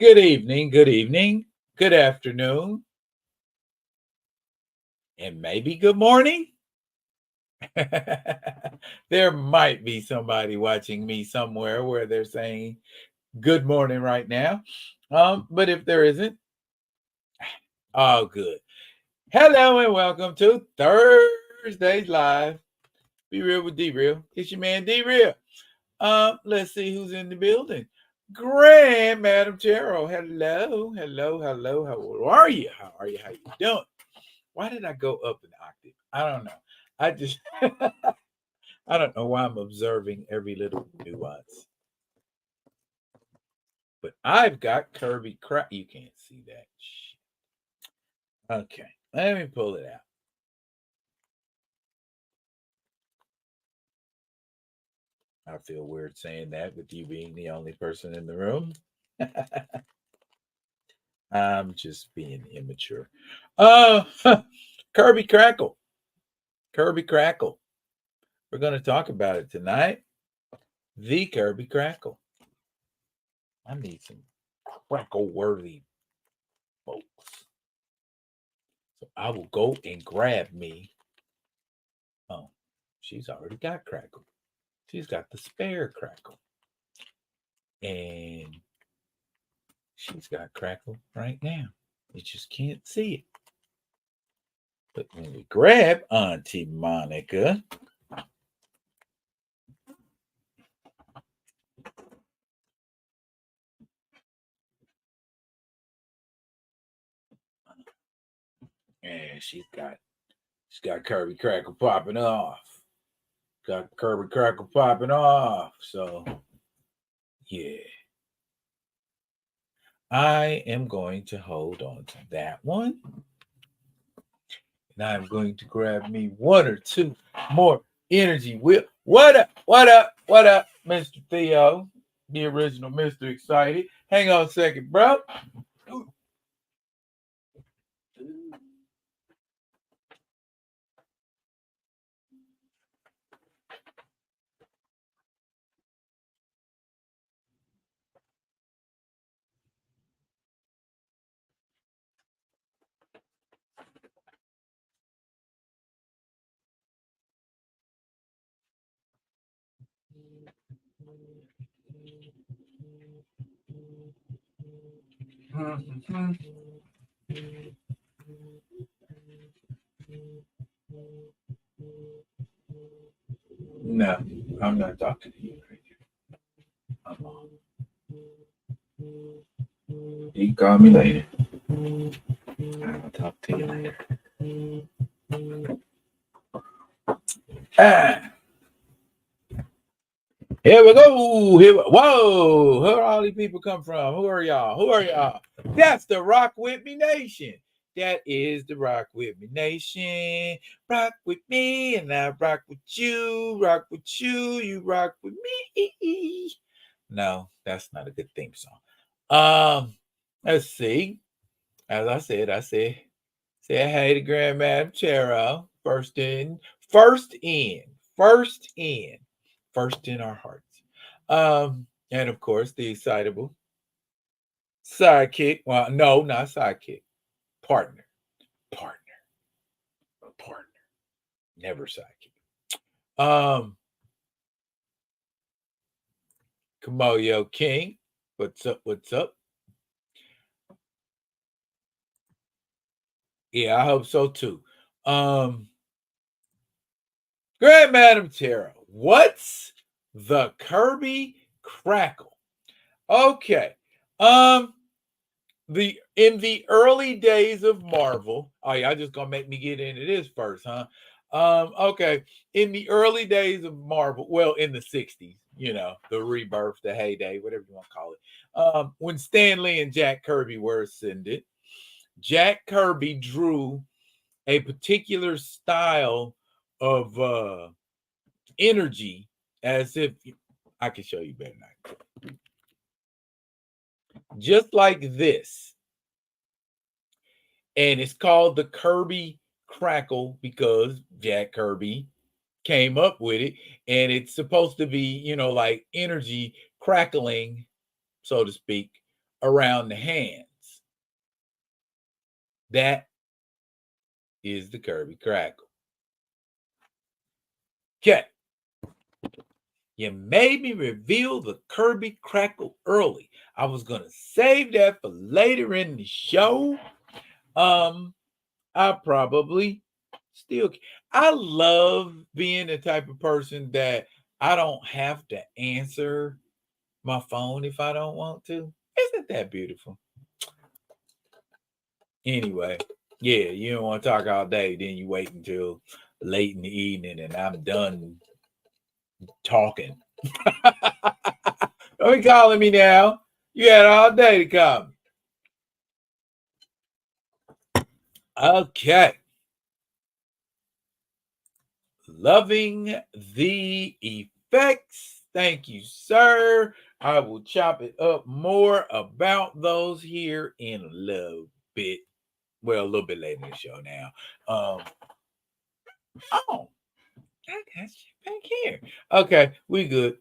Good evening, good afternoon, and maybe good morning. There might be somebody watching me somewhere where they're saying good morning right now. But if there isn't, oh good. Hello and welcome to Thursday's Live. Be real with D Real. It's your man D Real. Let's see who's in the building. Grand Madam Chero. Hello. How are you? How are you? How you doing? Why did I go up an octave? I don't know. I just I don't know why I'm observing every little nuance. But I've got Kirby crap. You can't see that. Okay. Let me pull it out. I feel weird saying that with you being the only person in the room. I'm just being immature. Uh Kirby Crackle. Kirby Crackle. We're going to talk about it tonight. The Kirby Crackle. I need some crackle worthy folks. So I will go and grab me. Oh, she's already got crackle. She's got the spare crackle. And she's got crackle right now. You just can't see it. But when we grab Auntie Monica, and she's got Kirby Crackle popping off. Got Kirby Crackle popping off. So yeah. I am going to hold on to that one. And I'm going to grab me one or two more energy whip. What up, Mr. Theo? The original Mr. Excited. Hang on a second, bro. No, I'm not talking to you right now. I'm on. You can call me later. I'll talk to you later. Ah, here we go. Whoa, where all these people come from? Who are y'all? That's the Rock With Me Nation. That is the Rock With Me Nation. Rock with me and I rock with you. Rock with you, you rock with me. No, that's not a good theme song. Let's see. As I said, say hey to Grand Madam Chero. First in, first in our hearts. And of course, the excitable sidekick. Well, no, not sidekick. Partner. Partner. Never sidekick. Kamoyo King. What's up? Yeah, I hope so too. Grand Madam Tara, what's the Kirby Crackle? Okay. In the early days of Marvel, oh y'all just gonna make me get into this first, huh? Okay. In the early days of Marvel, well, in the 60s, the rebirth, the heyday, whatever you want to call it. When Stan Lee and Jack Kirby were ascended, Jack Kirby drew a particular style of energy, as if I can show you better than just like this. And it's called the Kirby Crackle because Jack Kirby came up with it. And it's supposed to be, like energy crackling, so to speak, around the hands. That is the Kirby Crackle. Okay. You made me reveal the Kirby Crackle early. I was going to save that for later in the show. I probably still. I love being the type of person that I don't have to answer my phone if I don't want to. Isn't that beautiful? Anyway, yeah, you don't want to talk all day, then you wait until late in the evening and I'm done talking. Don't be calling me now. You had all day to call me. Okay. Loving the effects. Thank you, sir. I will chop it up more about those here in a little bit. Well, a little bit later in the show now. Oh, I got you back here. Okay, we good.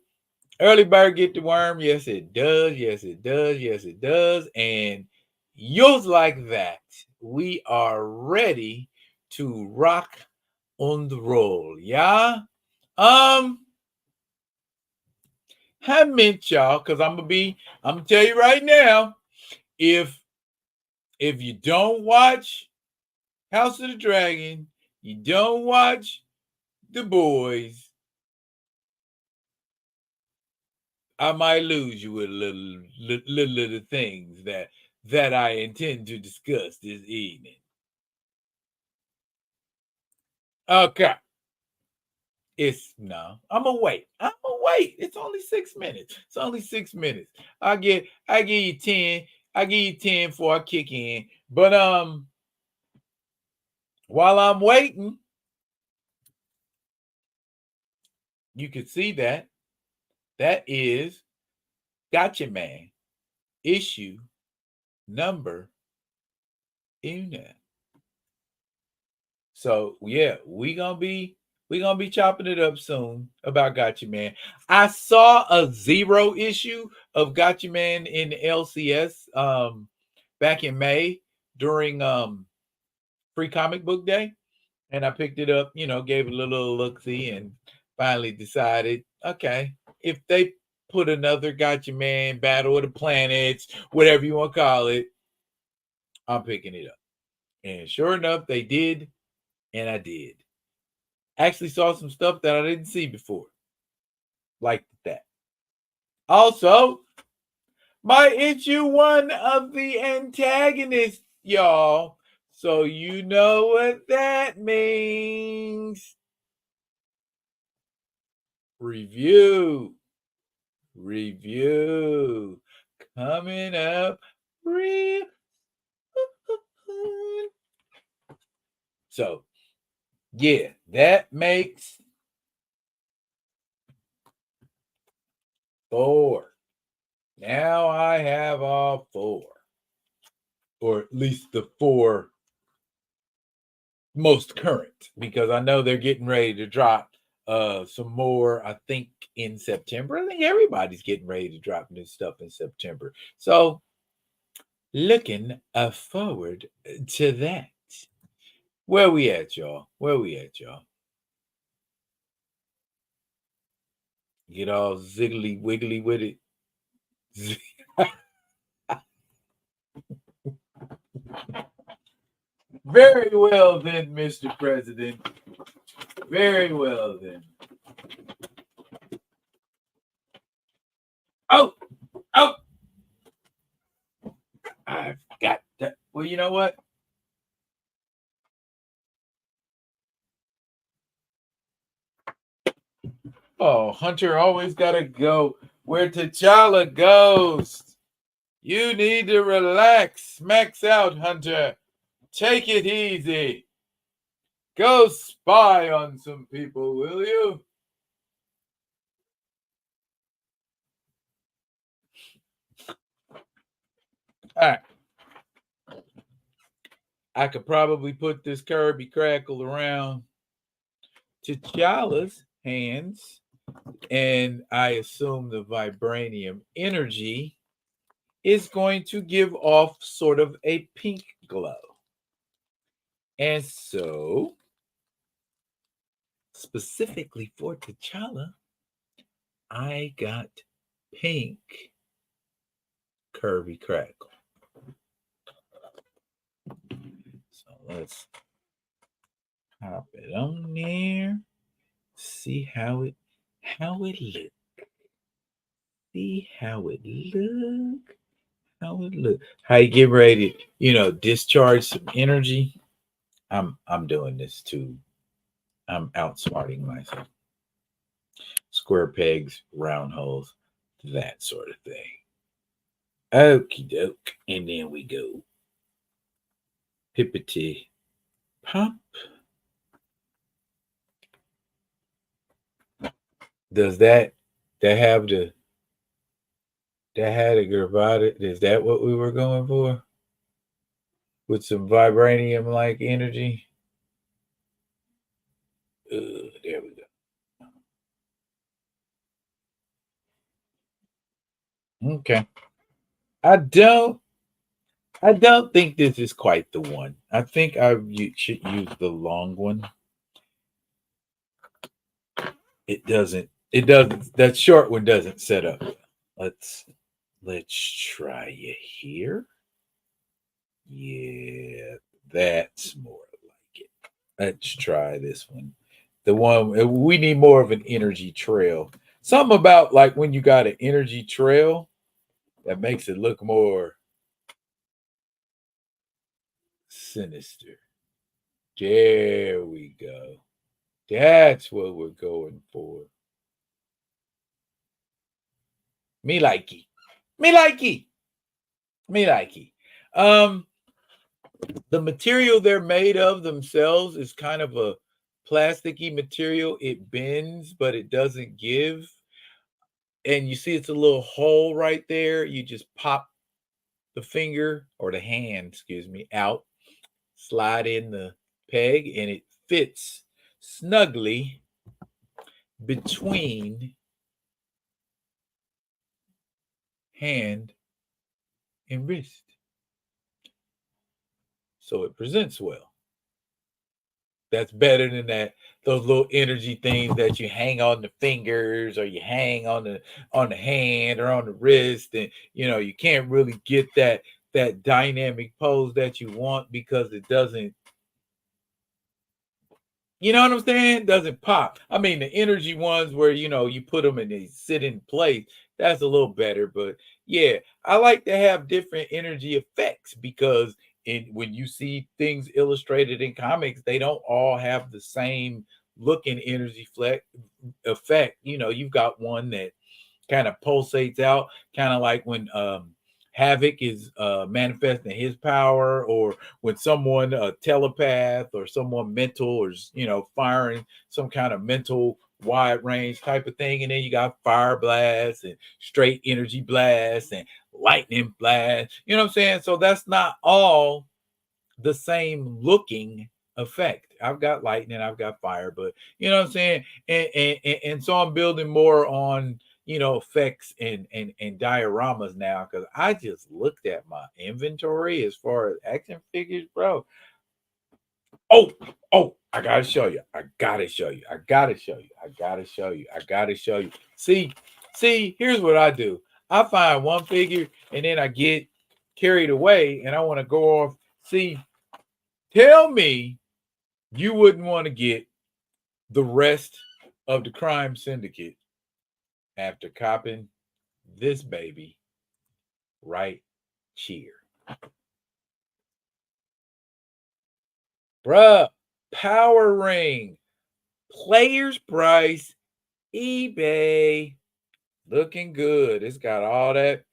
Early bird get the worm. Yes, it does. Yes, it does. Yes, it does. And yours like that. We are ready to rock on the roll. Yeah. I meant y'all, because I'm gonna tell you right now, if you don't watch House of the Dragon, you don't watch The Boys, I might lose you with little things that I intend to discuss this evening. Okay. I'm gonna wait. It's only 6 minutes. It's only 6 minutes. I give you 10. I give you 10 before I kick in. But while I'm waiting, you can see that is Gotcha Man issue number uno. So yeah, we gonna be chopping it up soon about Gotcha Man. I saw a 0 issue of Gotcha Man in LCS back in May during Free Comic Book Day, and I picked it up. Gave it a little look see, and finally decided, okay, if they put another Gotcha Man Battle of the Planets, whatever you want to call it, I'm picking it up. And sure enough, they did, and I did. Actually saw some stuff that I didn't see before. Like that. Also, my issue 1 of the antagonist, y'all. So you know what that means. Review coming up real. So yeah, that makes 4. Now I have all 4, or at least the 4 most current, because I know they're getting ready to drop some more, I think, in September. I think everybody's getting ready to drop new stuff in September. So looking forward to that. Where we at, y'all? Get all ziggly wiggly with it. Very well then, Mr. President. Very well then. Oh, I've got that. Well, you know what? Oh, Hunter always gotta go where T'Challa goes. You need to relax. Max out, Hunter. Take it easy. Go spy on some people, will you? All right. I could probably put this Kirby Crackle around T'Challa's hands, and I assume the vibranium energy is going to give off sort of a pink glow. And so, specifically for T'Challa, I got pink curvy crackle. So let's pop it on there. See how it look. See how it look. How it look. How you get ready to, discharge some energy. I'm doing this too. I'm outsmarting myself. Square pegs, round holes, that sort of thing. Okie doke. And then we go. Pippity pop. Does that have the that had a gravata? Is that what we were going for? With some vibranium like energy? There we go. Okay. I don't think this is quite the one. I think should use the long one. It doesn't. That short one doesn't set up. Let's try it here. Yeah, that's more like it. Let's try this one. The one we need more of an energy trail. Something about like when you got an energy trail that makes it look more sinister. There we go. That's what we're going for. Me likey. Me likey. Me likey. The material they're made of themselves is kind of a plasticky material. It bends, but it doesn't give. And you see it's a little hole right there. You just pop the finger or the hand, excuse me, out, slide in the peg, and it fits snugly between hand and wrist. So it presents well. That's better than those little energy things that you hang on the fingers or you hang on the hand or on the wrist, and you can't really get that dynamic pose that you want because it doesn't. You know what I'm saying? Doesn't pop. I mean, the energy ones where you put them and they sit in place, that's a little better. But yeah, I like to have different energy effects because when you see things illustrated in comics, they don't all have the same looking energy effect. You've got one that kind of pulsates out, kind of like when Havoc is manifesting his power, or when someone a telepath or someone mental or firing some kind of mental wide range type of thing. And then you got fire blasts and straight energy blasts and lightning blasts. You know what I'm saying? So that's not all the same looking effect. I've got lightning, I've got fire, but you know what I'm saying? And so I'm building more on effects and dioramas now, because I just looked at my inventory as far as action figures, bro. Oh, I gotta show you. I gotta show you. I gotta show you. I gotta show you. I gotta show you. See, here's what I do. I find one figure and then I get carried away and I want to go off. See, tell me you wouldn't want to get the rest of the crime syndicate after copping this baby right here. Bruh, Power Ring, Players Price, eBay. Looking good. It's got all that.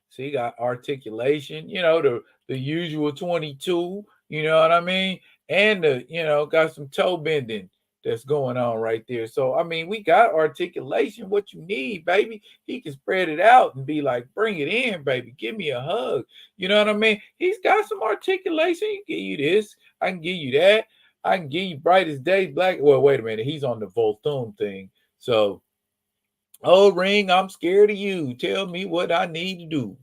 So you got articulation, the usual 22, you know what I mean? And got some toe bending that's going on right there. So I mean, we got articulation, what you need, baby. He can spread it out and be like, bring it in, baby. Give me a hug. You know what I mean? He's got some articulation. He can give you this. I can give you that. I can give you bright as day, black. Well, wait a minute. He's on the Volthoom thing. So Oh, Ring, I'm scared of you. Tell me what I need to do.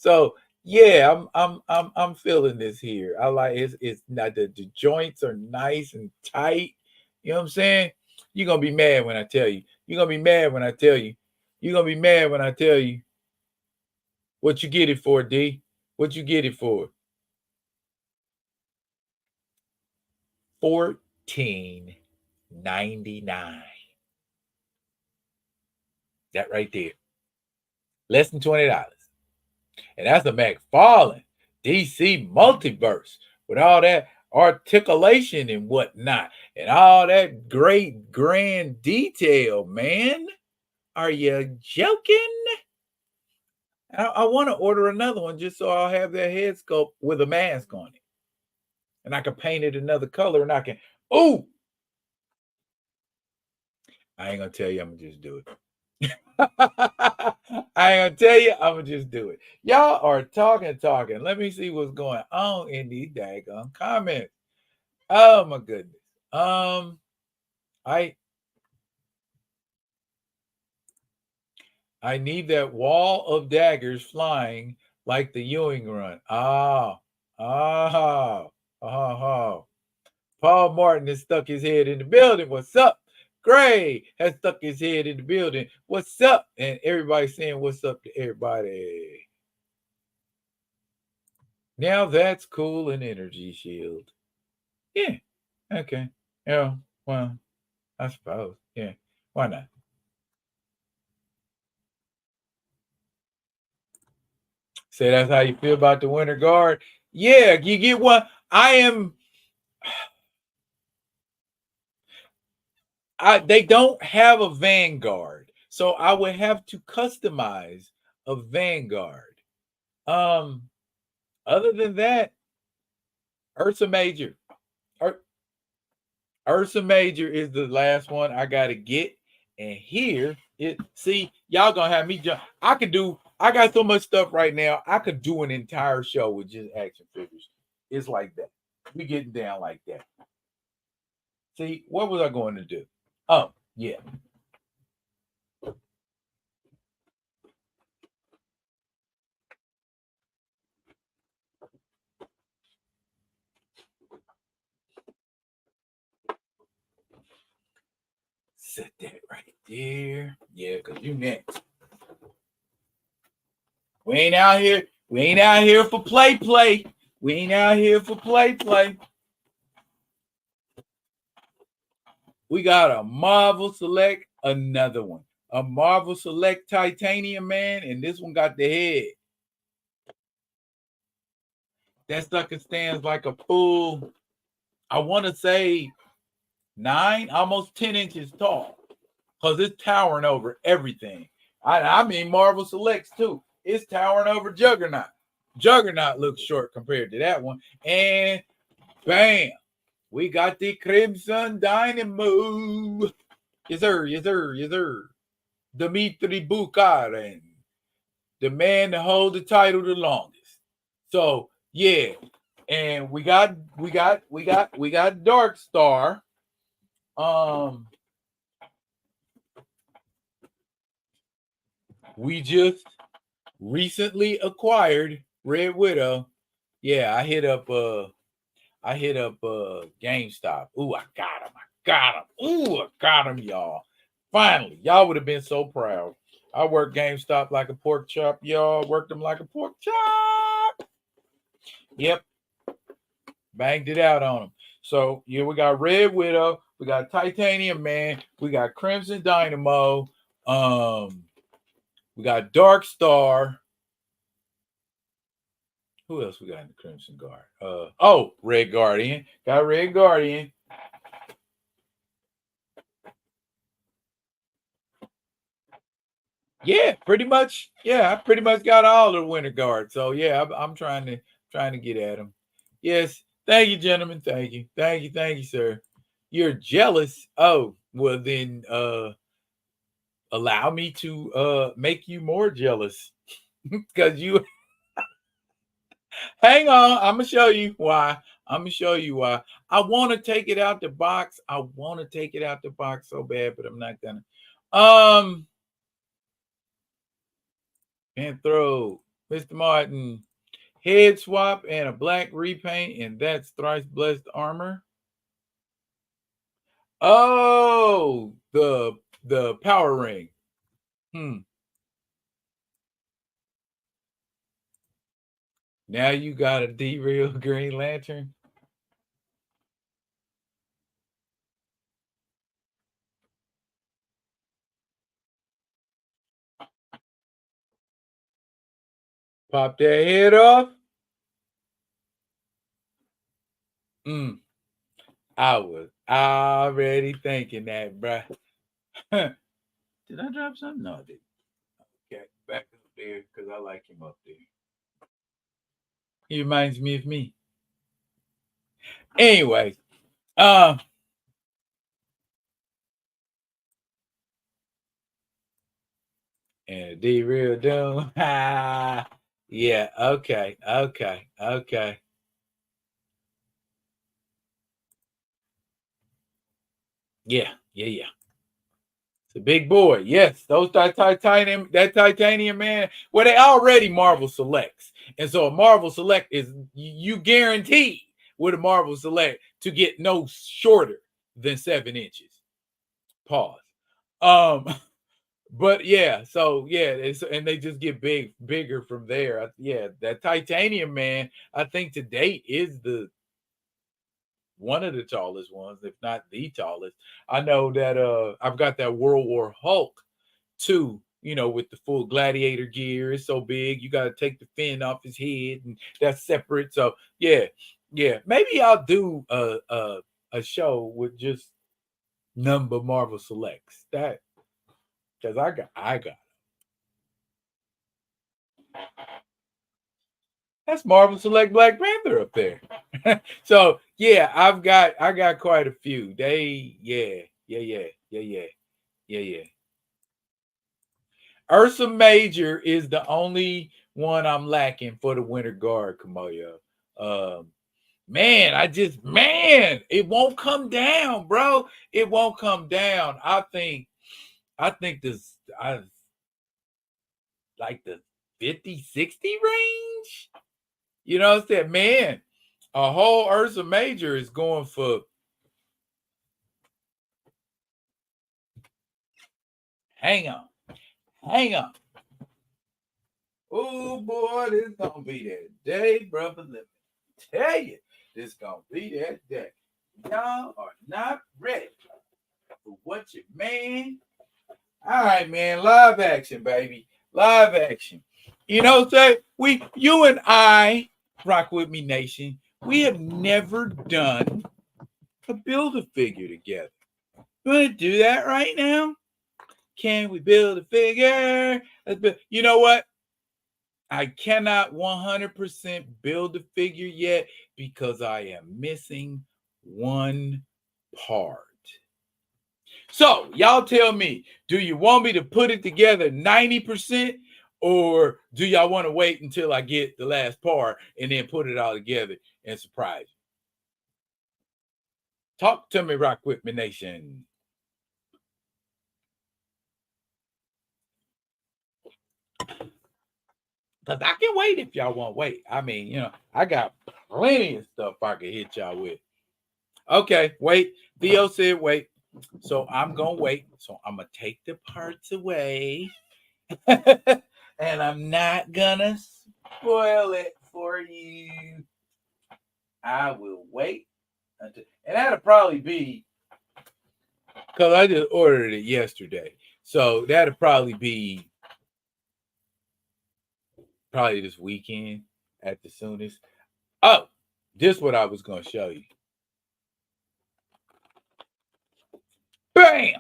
So yeah, I'm feeling this here. I like it's not the joints are nice and tight. You know what I'm saying? You're gonna be mad when I tell you. You're gonna be mad when I tell you. You're gonna be mad when I tell you what you get it for, D. What you get it for? 14.99. That right there. Less than $20. And that's a McFarlane DC multiverse with all that articulation and whatnot and all that great grand detail, man. Are you joking? I want to order another one just so I'll have that head sculpt with a mask on it. And I can paint it another color and I can, oh, I ain't gonna tell you, I'm gonna just do it. I ain't gonna tell you, I'm gonna just do it. Y'all are talking. Let me see what's going on in these daggone comments. Oh my goodness. I I need that wall of daggers flying like the Ewing run. Ah. Paul Martin has stuck his head in the building. What's up? Gray has stuck his head in the building. What's up? And everybody saying what's up to everybody. Now that's cool and energy shield. Yeah. Okay. Yeah. Well, I suppose. Yeah. Why not? Say that's how you feel about the winter guard. Yeah, you get one. They don't have a Vanguard. So I would have to customize a Vanguard. Um, other than that, Ursa Major. Ur- Ursa Major is the last one I gotta get. And here it see, y'all gonna have me jump. I got so much stuff right now. I could do an entire show with just action figures. It's like that. We getting down like that. See, what was I going to do? Oh, yeah. Set that right there. Yeah, because you next. We ain't out here. We ain't out here for play. We ain't out here for play. We got a Marvel Select, another one. A Marvel Select Titanium, man, and this one got the head. That sucker stands like a full, I want to say 9, almost 10 inches tall. Because it's towering over everything. I mean Marvel Selects too. It's towering over Juggernaut. Juggernaut looks short compared to that one. And bam, we got the Crimson Dynamo. Yes, sir. Dmitry Bukharin, the man to hold the title the longest. So yeah, and we got Dark Star. Um, we just recently acquired Red Widow. Yeah, I hit up GameStop. Ooh, I got him. Ooh, I got him, y'all. Finally, y'all would have been so proud. I worked GameStop like a pork chop, y'all. Worked them like a pork chop. Yep, banged it out on them. So yeah, we got Red Widow, we got Titanium Man, we got Crimson Dynamo, we got Dark Star. Who else we got in the Crimson Guard? Red Guardian. Got Red Guardian. Yeah, pretty much. Yeah, I pretty much got all the Winter Guard. So yeah, I'm trying to get at them. Yes, thank you, gentlemen. Thank you, sir. You're jealous. Oh, well then allow me to make you more jealous because you hang on. I'm gonna show you why. I'm gonna show you why. I want to take it out the box. I want to take it out the box so bad, but I'm not gonna. And throw Mr. Martin head swap and a black repaint, and that's thrice blessed armor. Oh, the power ring. Now you got a derail Green Lantern. Pop that head off. I was already thinking that, bruh. Did I drop something? No, I didn't. Okay, back up there because I like him up there. He reminds me of me. Anyway, and derail doom. Yeah, okay. Yeah. It's a big boy. Yes, that titanium man. Well, they already Marvel Selects, and so a Marvel Select is you guaranteed with a Marvel Select to get no shorter than 7 inches. Pause. But yeah, so yeah, and they just get bigger from there. Yeah, that titanium man, I think to date is the one of the tallest ones, if not the tallest. I know that I've got that World War Hulk too, with the full gladiator gear. It's so big, you got to take the fin off his head, and that's separate. So yeah, maybe I'll do a show with just number Marvel Selects that because I got that's Marvel Select Black Panther up there. So yeah, I got quite a few. They yeah. Ursa Major is the only one I'm lacking for the Winter Guard, Kamoyo. Man, it won't come down, bro. It won't come down. I think this I like the 50-60 range. You know what I'm saying? Man, a whole Ursa Major is going for hang on. Oh boy, this gonna be that day, brother. Let me tell you, this gonna be that day. Y'all are not ready for what you man. All right, man. Live action, baby. Live action. Say you and I, Rock With Me Nation, we have never done a build a figure together. You want to do that right now? Can we build a figure? You know what? I cannot 100% build a figure yet because I am missing one part. So, y'all tell me, do you want me to put it together 90% or do y'all want to wait until I get the last part and then put it all together and surprise you? Talk to me, Rock With Me Nation. Because I can wait if y'all want to wait. I mean, I got plenty of stuff I can hit y'all with. Okay, wait. Theo said wait. So I'm going to wait. So I'm going to take the parts away. And I'm not going to spoil it for you. I will wait until, and that'll probably be because I just ordered it yesterday. So that'll probably be this weekend at the soonest. Oh, this is what I was going to show you. Bam!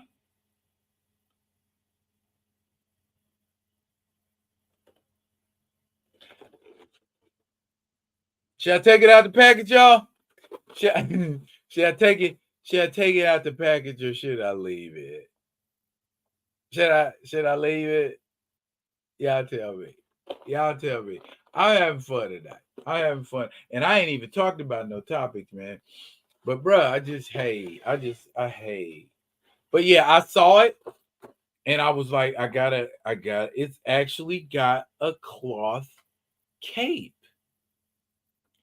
Should I take it out the package, y'all? Should I take it? Should I take it out the package or should I leave it? Should I leave it? Y'all tell me. I'm having fun tonight. I'm having fun. And I ain't even talked about no topics, man. But bruh, I hate. But yeah, I saw it And I was like, it's actually got a cloth cape.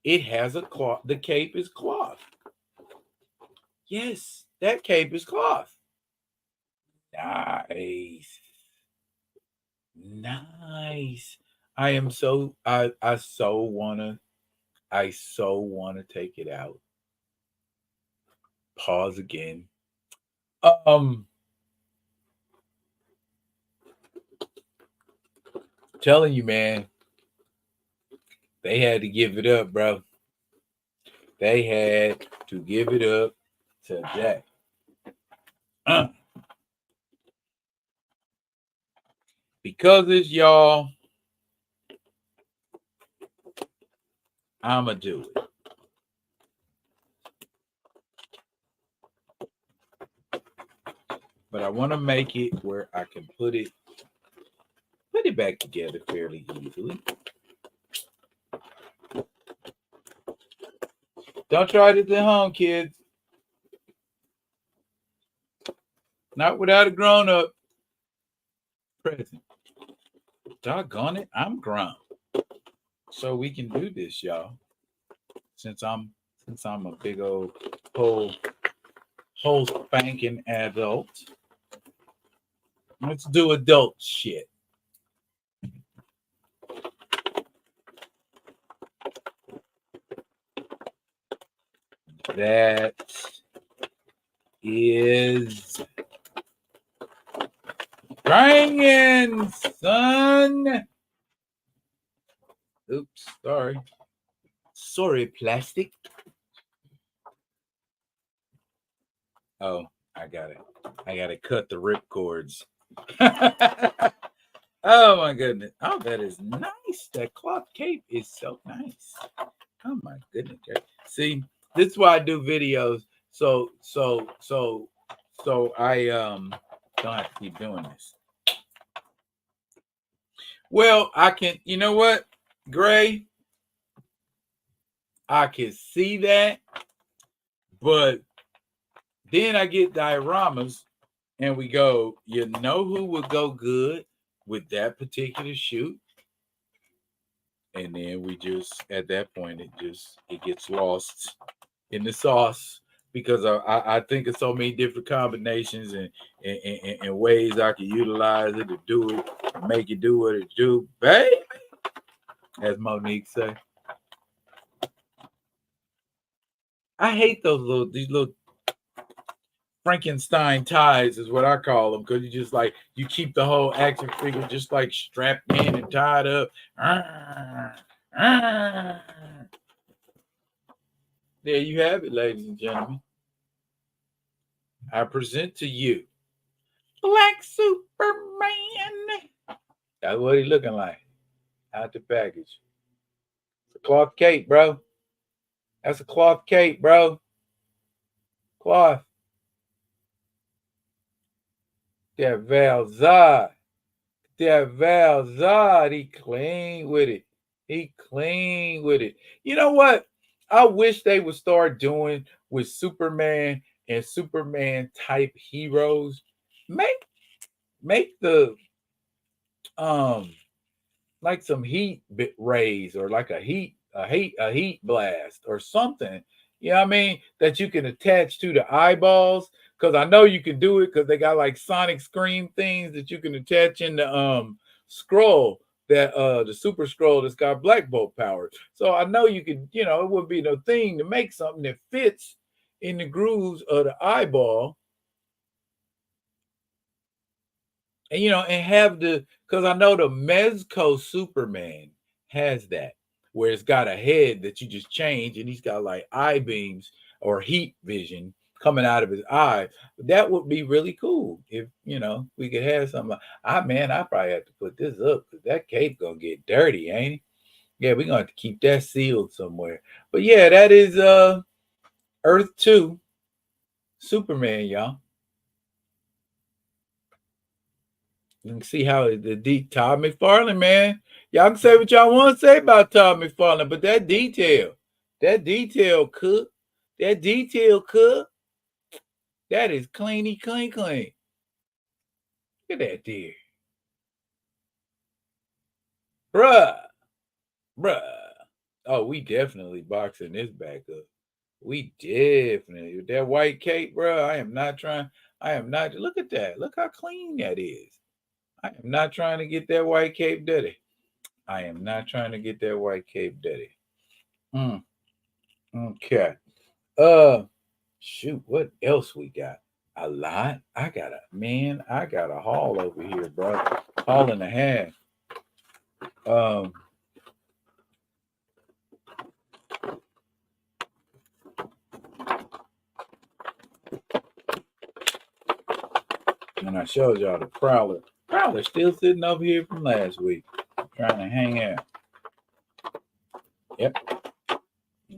It has a cloth. The cape is cloth. Yes, that cape is cloth. Nice. Nice. I so wanna take it out. Pause again. Um telling you, man, they had to give it up, bro. They had to give it up today. Uh, because it's y'all, I'ma do it. But I want to make it where I can put it back together fairly easily. Don't try this at home, kids. Not without a grown-up present. Doggone it, I'm grown. So we can do this, y'all. Since I'm a big old whole spanking adult. Let's do adult shit. That is banging, son. Oops, sorry. Sorry, plastic. Oh, I gotta cut the rip cords. Oh my goodness. Oh, that is nice. That cloth cape is so nice. Oh my goodness. See, this is why I do videos. So I don't have to keep doing this. Well, I can, you know what, Gray? I can see that, but then I get dioramas and we go, you know who would go good with that particular shoot? And then we just, at that point, it gets lost in the sauce because I think of so many different combinations and ways I can utilize it to do it, make it do what it do, baby, as Monique say. I hate these little Frankenstein ties is what I call them because you just like you keep the whole action figure just like strapped in and tied up. There you have it, ladies and gentlemen. I present to you Black Superman. That's what he's looking like out the package. It's a cloth cape, bro. That's a cloth cape, bro. Cloth. That Valzad. That Valzad. He clean with it. He clean with it. You know what? I wish they would start doing with Superman and Superman type heroes. Make the like some heat rays or like a heat blast or something. You know what I mean? That you can attach to the eyeballs. Cause I know you can do it because they got like sonic scream things that you can attach in the scroll that the super scroll that's got black bolt power. So I know you could, it wouldn't be no thing to make something that fits in the grooves of the eyeball. And and have because I know the Mezco Superman has that where it's got a head that you just change and he's got like eye beams or heat vision coming out of his eye. That would be really cool if we could have something like I probably have to put this up because that cape gonna get dirty, ain't it? Yeah, we're gonna have to keep that sealed somewhere. But yeah, that is Earth 2 Superman, y'all. You can see how the Todd McFarlane, man. Y'all can say what y'all want to say about Todd McFarlane, but that detail cook, that is clean. Look at that deer. Bruh. Oh, we definitely boxing this back up. We definitely with that white cape, bro. I am not trying. I am not. Look at that. Look how clean that is. I am not trying to get that white cape dirty. I am not trying to get that white cape dirty. Okay. Shoot. What else we got? A lot. I got a haul over here, bro. Haul and a half. Um. And I showed y'all the prowler. Prowler still sitting over here from last week, trying to hang out. Yep.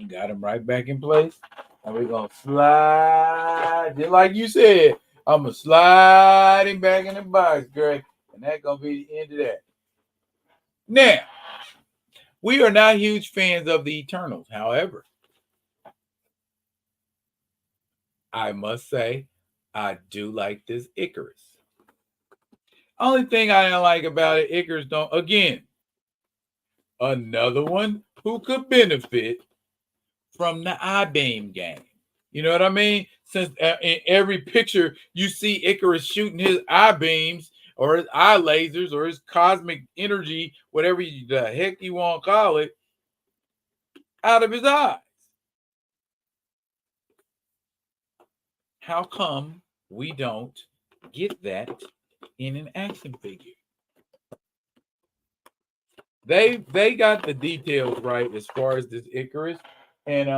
Got him right back in place. And we're going to slide, just like you said. I'm going to slide him back in the box, Greg. And that's going to be the end of that. Now, we are not huge fans of the Eternals. However, I must say, I do like this Icarus. Only thing I don't like about it, Icarus don't, again, another one who could benefit from the I-beam game. You know what I mean? Since in every picture you see Icarus shooting his I-beams or his eye lasers or his cosmic energy, whatever the heck you want to call it, out of his eyes. How come we don't get that in an action figure? They got the details right as far as this Icarus, and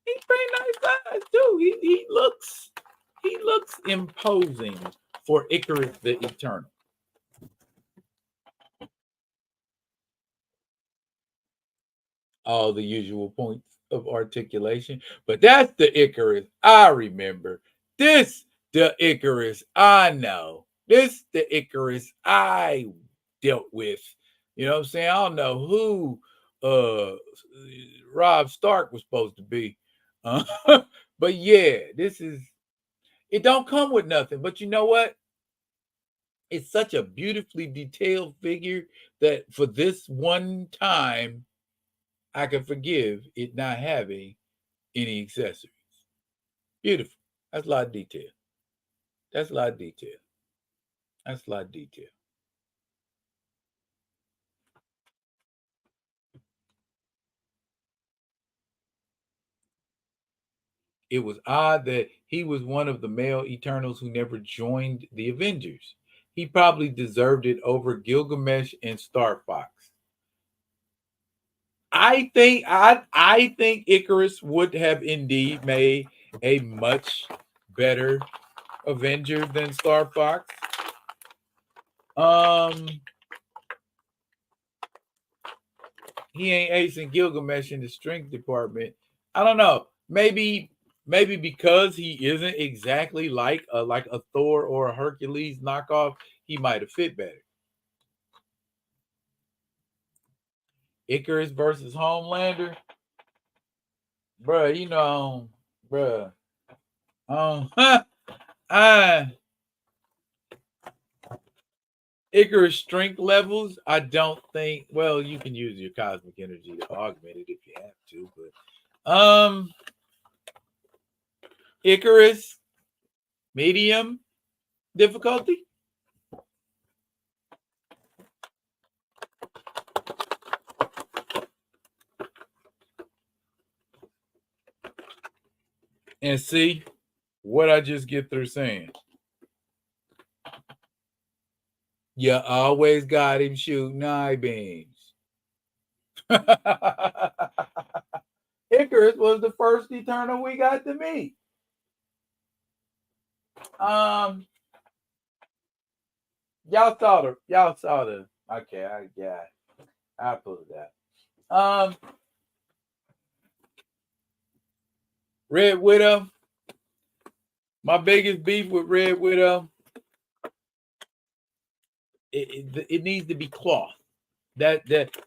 he's pretty nice size too. He looks imposing for Icarus the Eternal. All the usual points of articulation, but that's the Icarus I remember. This the Icarus I know. This the Icarus I dealt with. You know what I'm saying? I don't know who Rob Stark was supposed to be. But yeah, this is it don't come with nothing. But you know what? It's such a beautifully detailed figure that for this one time I can forgive it not having any accessories. Beautiful. That's a lot of detail. That's a lot of detail. That's a lot of detail. It was odd that he was one of the male Eternals who never joined the Avengers. He probably deserved it over Gilgamesh and Star Fox. I think Icarus would have indeed made a much better Avenger than Star Fox. He ain't Ace and Gilgamesh in the strength department. I don't know. Maybe because he isn't exactly like a Thor or a Hercules knockoff, he might have fit better. Icarus versus Homelander, bruh. You know, bruh. Icarus strength levels, I don't think. Well, you can use your cosmic energy to augment it if you have to, but Icarus medium difficulty. And see what I just get through saying. You always got him shooting eye beams. Icarus was the first Eternal we got to meet. Y'all saw the okay, I pulled it out. Red Widow. My biggest beef with Red Widow, it needs to be cloth. That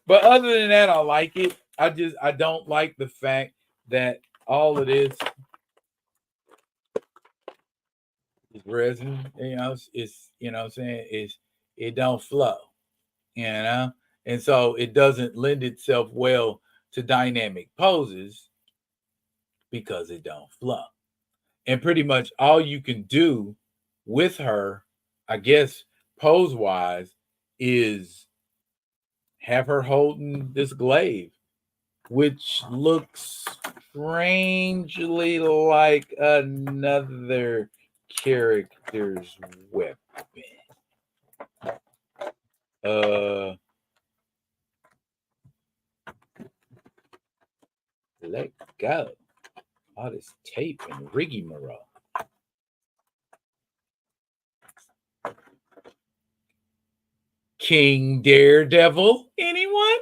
but other than that, I like it. I don't like the fact that all of this It's resin, it's what I'm saying, it don't flow, you know, and so it doesn't lend itself well to dynamic poses because it don't flow. And pretty much all you can do with her, I guess, pose wise, is have her holding this glaive, which looks strangely like another character's weapon. Let go. All this tape and rigmarole. King Daredevil, anyone?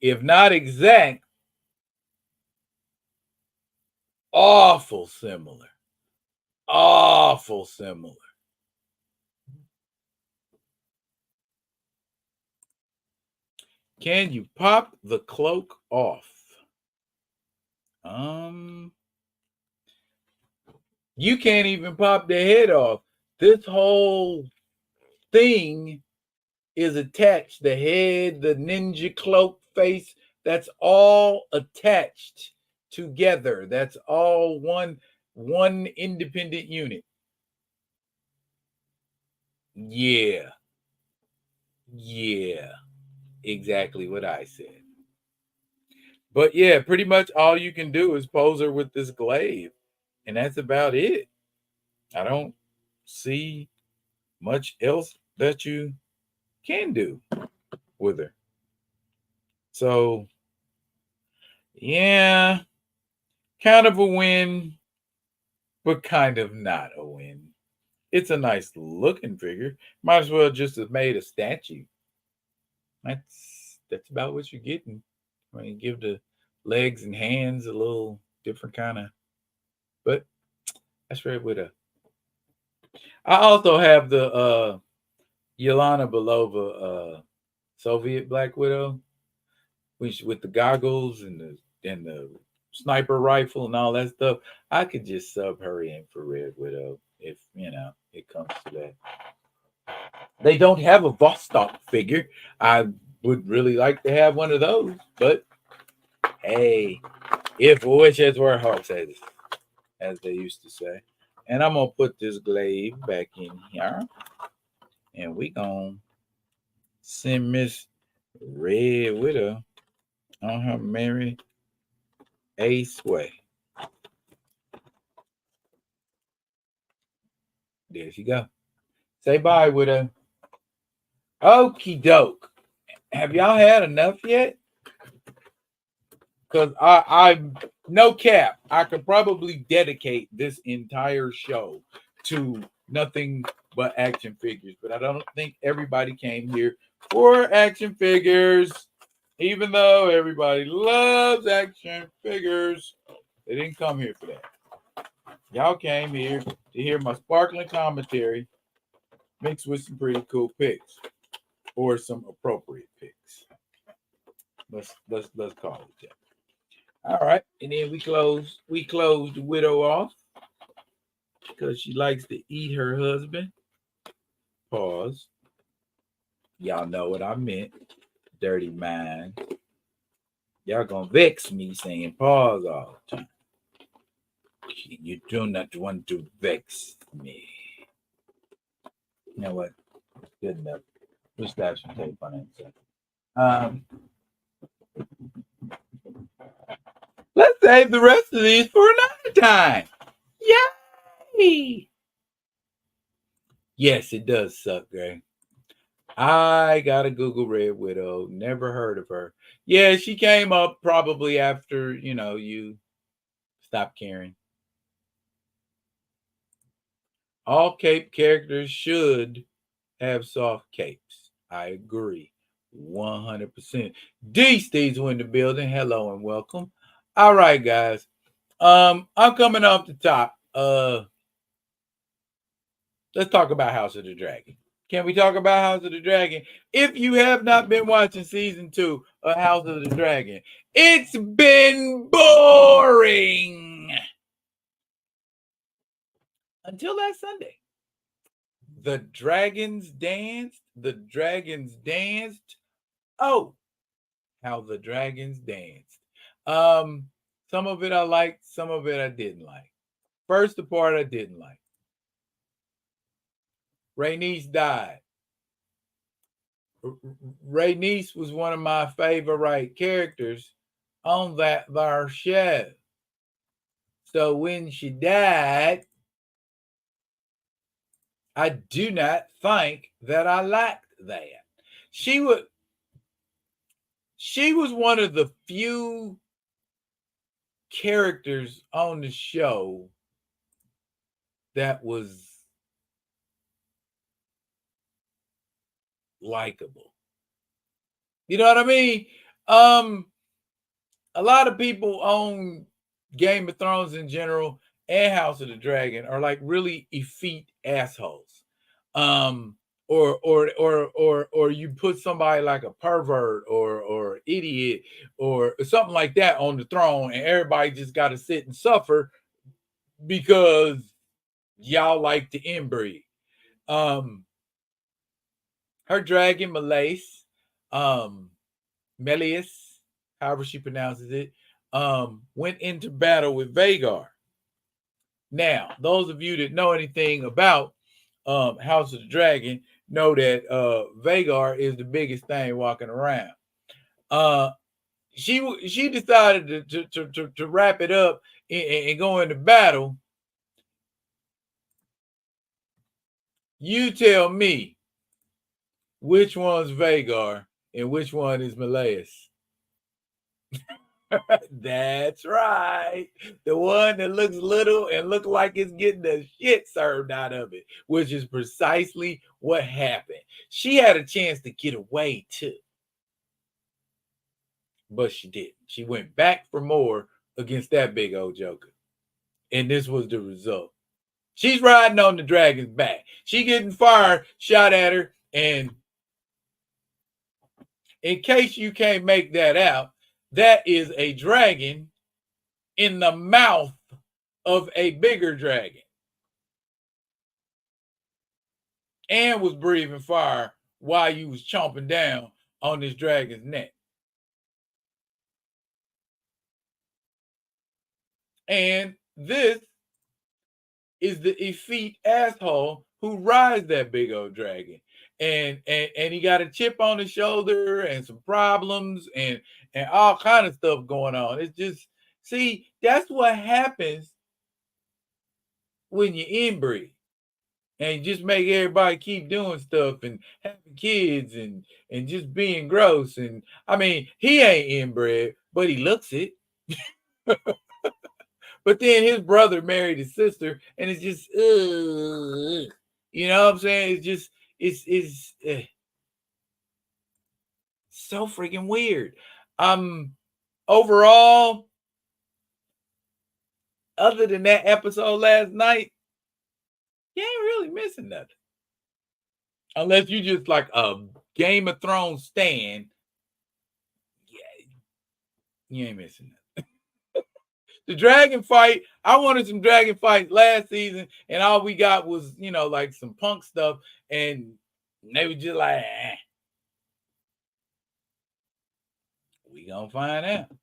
If not exact, awful similar. Awful similar. Can you pop the cloak off? You can't even pop the head off. This whole thing is attached. The head, the ninja cloak face, that's all attached together. That's all one independent unit. Yeah. Yeah. Exactly what I said. But yeah, pretty much all you can do is pose her with this glaive, and that's about it. I don't see much else that you can do with her. So, yeah, kind of a win, but kind of not a win. It's a nice looking figure. Might as well just have made a statue. That's about what you're getting. I mean, give the legs and hands a little different kind of, but that's Red Widow. I also have the Yelena Belova Soviet Black Widow, which with the goggles and the sniper rifle and all that stuff. I could just sub her in for Red Widow if it comes to that. They don't have a Vostok figure. I would really like to have one of those, but hey, if wishes were horses, as they used to say. And I'm gonna put this glaive back in here, and we gonna send Miss Red Widow on her merry ace way. There she go. Say bye, Widow. Okie doke. Have y'all had enough yet? Because I no cap, I could probably dedicate this entire show to nothing but action figures, but I don't think everybody came here for action figures, even though everybody loves action figures. They didn't come here for that. Y'all came here to hear my sparkling commentary mixed with some pretty cool picks or some appropriate picks. Let's call it that. All right, and then we closed the widow off because she likes to eat her husband. Pause. Y'all know what I meant. Dirty mind. Y'all gonna vex me saying pause all the time. You do not want to vex me. You know what? Good enough. We'll stash some tape on it. Let's save the rest of these for another time. Yay! Yes, it does suck, Greg. I got to Google Red Widow. Never heard of her. Yeah, she came up probably after, you stopped caring. All cape characters should have soft capes. I agree. 100%. D Steve's in the building. Hello and welcome. All right, guys. I'm coming off the top. Let's talk about House of the Dragon. Can we talk about House of the Dragon? If you have not been watching season 2 of House of the Dragon, it's been boring. until last Sunday. The dragons danced. The dragons danced. Oh, how the dragons danced. Um, some of it I liked, some of it I didn't like. First, the part I didn't like. Rhaenys died. Rhaenys was one of my favorite characters on that there show. So when she died, I do not think that I liked that. She was she was one of the few characters on the show that was likable. You know what I mean? Um, a lot of people on Game of Thrones in general and House of the Dragon are like really effete assholes. Um, or you put somebody like a pervert or idiot or something like that on the throne, and everybody just got to sit and suffer because y'all like to inbreed. Um, her dragon um, Melius, however she pronounces it, went into battle with Vagar. Now, those of you that know anything about House of the Dragon know that Vagar is the biggest thing walking around. Uh, she decided to wrap it up and go into battle. You tell me which one's Vagar and which one is Melius. That's right. The one that looks little and look like it's getting the shit served out of it, which is precisely what happened. She had a chance to get away too, but she didn't. She went back for more against that big old joker. And this was the result. She's riding on the dragon's back. She getting fire shot at her. And in case you can't make that out, that is a dragon in the mouth of a bigger dragon, and was breathing fire while you was chomping down on this dragon's neck. And this is the effete asshole who rides that big old dragon. And he got a chip on his shoulder and some problems and all kind of stuff going on. It's just, see, that's what happens when you inbreed and just make everybody keep doing stuff and having kids and just being gross. And I mean, he ain't inbred, but he looks it. But then his brother married his sister, and it's just, you know what I'm saying? It's just, it's so freaking weird. Overall, other than that episode last night, you ain't really missing nothing. Unless you just like a Game of Thrones stan, yeah, you ain't missing nothing. The dragon fight, I wanted some dragon fights last season, and all we got was, you know, like some punk stuff, and they were just like, we gonna find out.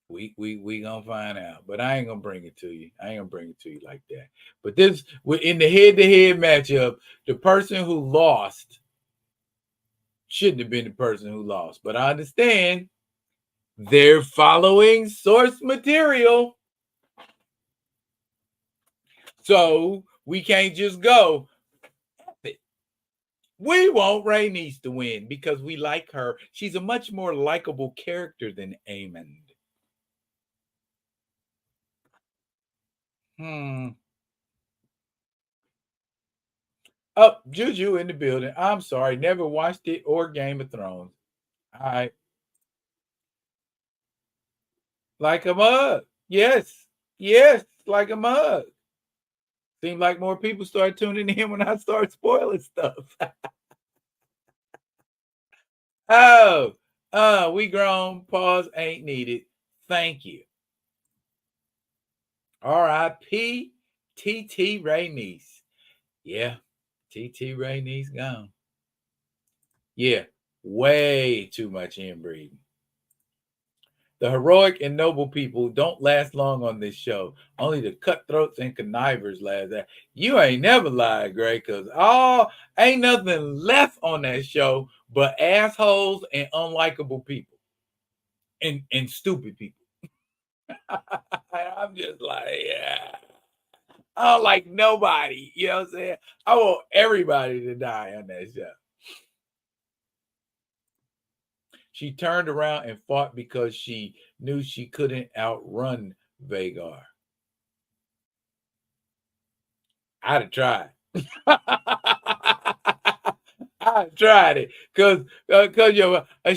We gonna find out, but I ain't gonna bring it to you. I ain't gonna bring it to you like that. But this, in the head-to-head matchup, the person who lost shouldn't have been the person who lost. But I understand they're following source material, so we can't just go. We want Rhaenys to win because we like her. She's a much more likable character than Aemond. Oh, Juju in the building. I'm sorry, never watched it or Game of Thrones. I like a mug. Yes, yes, like a mug. Seemed like more people started tuning in when I started spoiling stuff. Oh, we grown. Pause ain't needed. Thank you. R.I.P. T.T. Rainey's. Yeah, T.T. Rainey's gone. Yeah, way too much inbreeding. The heroic and noble people don't last long on this show. Only the cutthroats and connivers last. You ain't never lied, Gray, because ain't nothing left on that show but assholes and unlikable people and stupid people. I'm just like, yeah. I don't like nobody. You know what I'm saying? I want everybody to die on that show. She turned around and fought because she knew she couldn't outrun Vagar. I'd have tried. I tried it because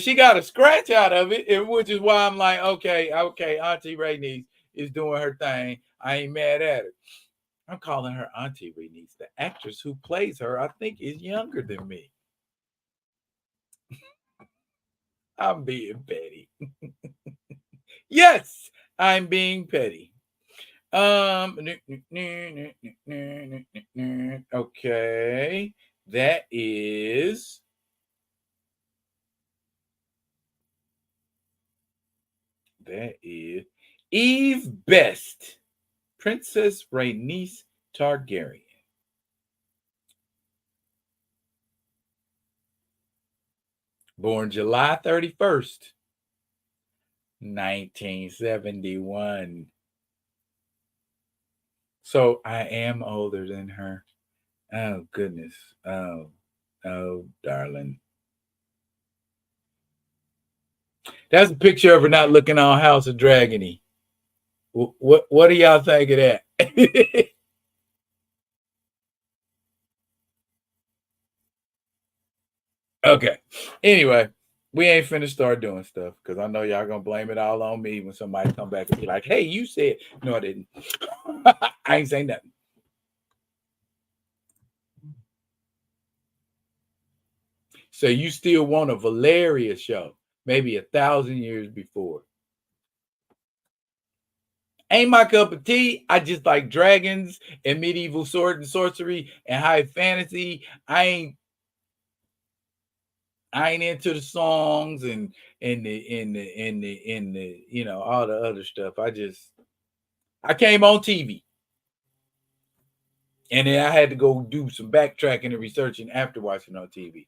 she got a scratch out of it, and which is why I'm like, okay, Auntie Rainey is doing her thing. I ain't mad at her. I'm calling her Auntie Rainey. The actress who plays her, I think, is younger than me. I'm being petty. Yes, I'm being petty. Okay, that is Eve Best, Princess Rhaenys Targaryen. Born July 31st, 1971. So I am older than her. Oh, goodness. Oh, darling. That's a picture of her not looking all House of Dragony. What do y'all think of that? Okay. Anyway, we ain't finished start doing stuff because I know y'all gonna blame it all on me when somebody come back and be like, "Hey, you said no, I didn't. I ain't saying nothing." So you still want a Valeria show, maybe 1,000 years before? Ain't my cup of tea. I just like dragons and medieval sword and sorcery and high fantasy. I ain't into the songs and the all the other stuff. I came on TV and then I had to go do some backtracking and researching after watching on TV.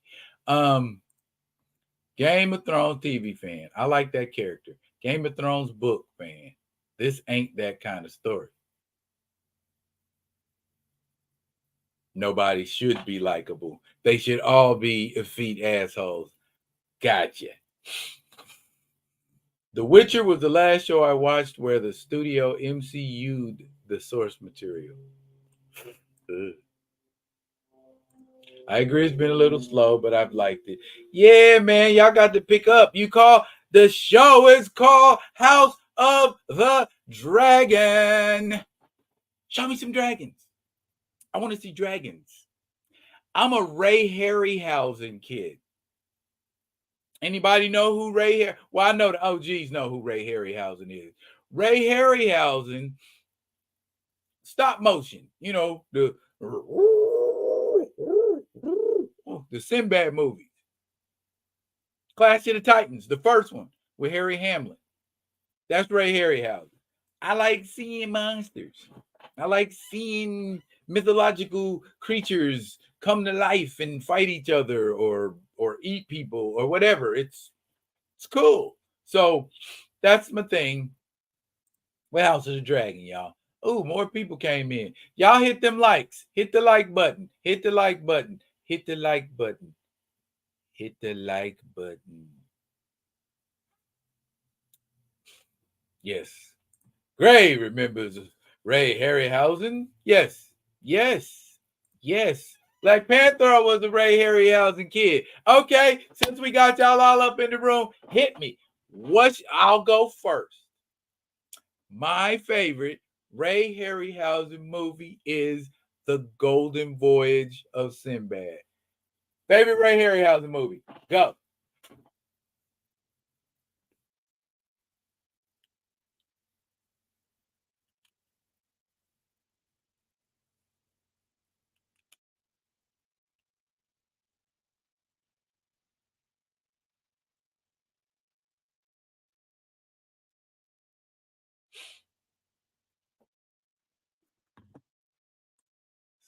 Game of Thrones TV fan. I like that character. Game of Thrones book fan. This ain't that kind of story. Nobody should be likable. They should all be effete assholes. Gotcha. The Witcher was the last show I watched where the studio MCU'd the source material. Ugh. I agree it's been a little slow, but I've liked it. Yeah, man, y'all got to pick up. The show is called House of the Dragon. Show me some dragons. I want to see dragons. I'm a Ray Harryhausen kid. Anybody know who Well, I know the OGs know who Ray Harryhausen is. Ray Harryhausen, stop motion. The Sinbad movies. Clash of the Titans, the first one with Harry Hamlin. That's Ray Harryhausen. I like seeing monsters. I like seeing mythological creatures come to life and fight each other or eat people or whatever. It's cool. So that's my thing. Well, House of the Dragon, y'all. Oh, more people came in. Y'all hit them likes. Hit the like button. Hit the like button. Hit the like button. Hit the like button. Yes. Gray remembers Ray Harryhausen. Yes. Yes. Yes. Black Panther was a Ray Harryhausen kid. Okay, since we got y'all all up in the room, hit me. I'll go first. My favorite Ray Harryhausen movie is The Golden Voyage of Sinbad. Favorite Ray Harryhausen movie? Go.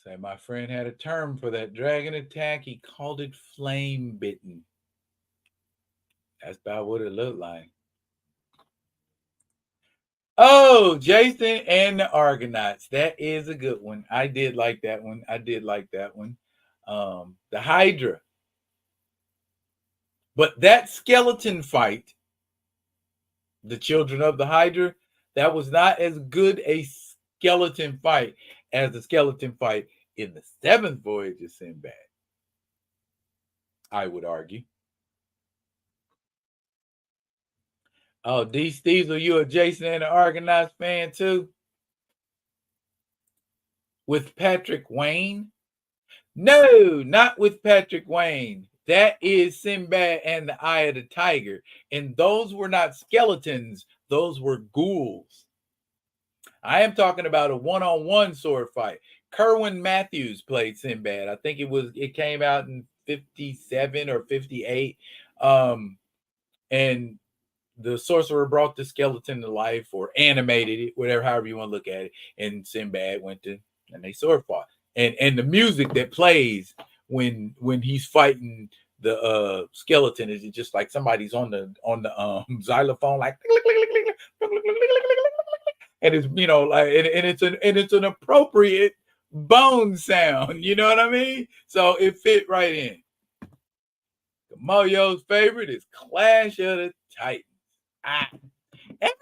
Say my friend had a term for that dragon attack. He called it flame bitten. That's about what it looked like. Oh, Jason and the Argonauts. That is a good one. I did like that one. I did like that one. The Hydra. But that skeleton fight, the children of the Hydra, that was not as good a skeleton fight as the skeleton fight in the seventh voyage of Sinbad, I would argue. Oh, D. Steves, are you a Jason and the Argonauts fan too? With Patrick Wayne? No, not with Patrick Wayne. That is Sinbad and the Eye of the Tiger. And those were not skeletons, those were ghouls. I am talking about a one-on-one sword fight. Kerwin Matthews played Sinbad. I think it came out in 57 or 58. And the sorcerer brought the skeleton to life or animated it, whatever, however you want to look at it. And Sinbad went to and they sword fought. And the music that plays when he's fighting the skeleton is just like somebody's on the xylophone, like and it's like and it's an appropriate bone sound. You know what I mean? So it fit right in. Moyo's favorite is Clash of the Titans. Everybody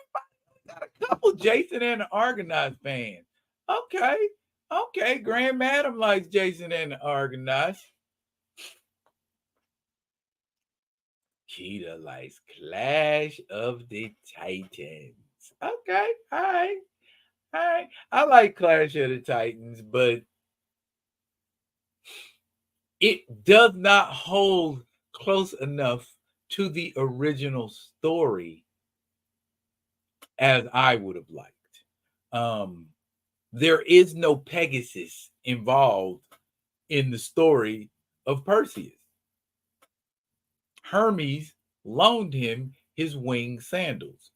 got a couple Jason and the Argonauts fans. Okay. Grand Madam likes Jason and the Argonauts. Keita likes Clash of the Titans. Okay, all right. I like Clash of the Titans, but it does not hold close enough to the original story as I would have liked. There is no Pegasus involved in the story of Perseus. Hermes loaned him his winged sandals.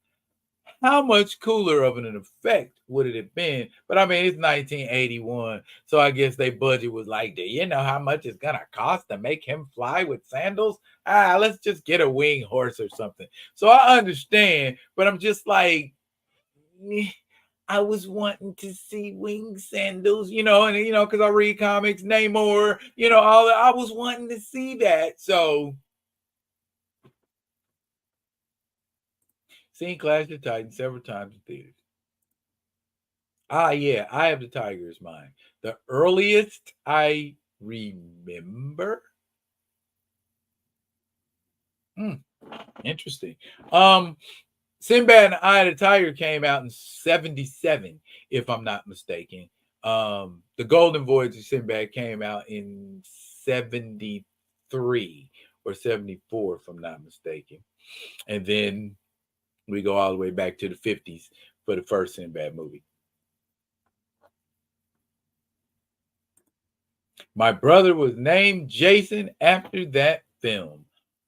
How much cooler of an effect would it have been? But I mean, it's 1981, so I guess their budget was like, do you know how much it's gonna cost to make him fly with sandals? Let's just get a winged horse or something. So I understand, but I'm just like, I was wanting to see winged sandals, and because I read comics, Namor, all that. I was wanting to see that. So seen Clash of the Titans several times in theaters. Yeah, Eye of the Tiger is mine. The earliest I remember. Interesting. Sinbad and Eye of the Tiger came out in 77, if I'm not mistaken. The Golden Voyage of Sinbad came out in 73 or 74, if I'm not mistaken. And then we go all the way back to the 50s for the first Sinbad movie. My brother was named Jason after that film.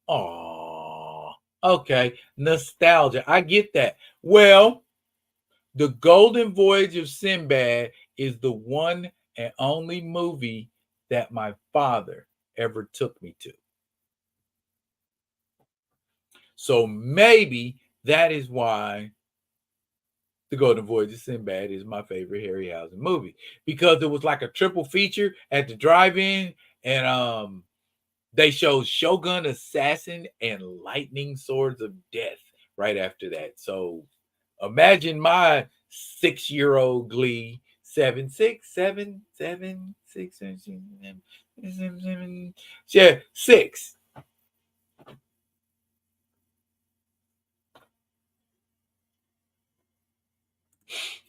Oh, okay. Nostalgia. I get that. Well, The Golden Voyage of Sinbad is the one and only movie that my father ever took me to. So maybe that is why The Golden Voyage of Sinbad is my favorite Harryhausen movie, because it was like a triple feature at the drive-in, and they showed Shogun Assassin and Lightning Swords of Death right after that. So imagine my 6-year-old glee. 7, 6, 7, 7, 6, 7, 7, 7, yeah, 6.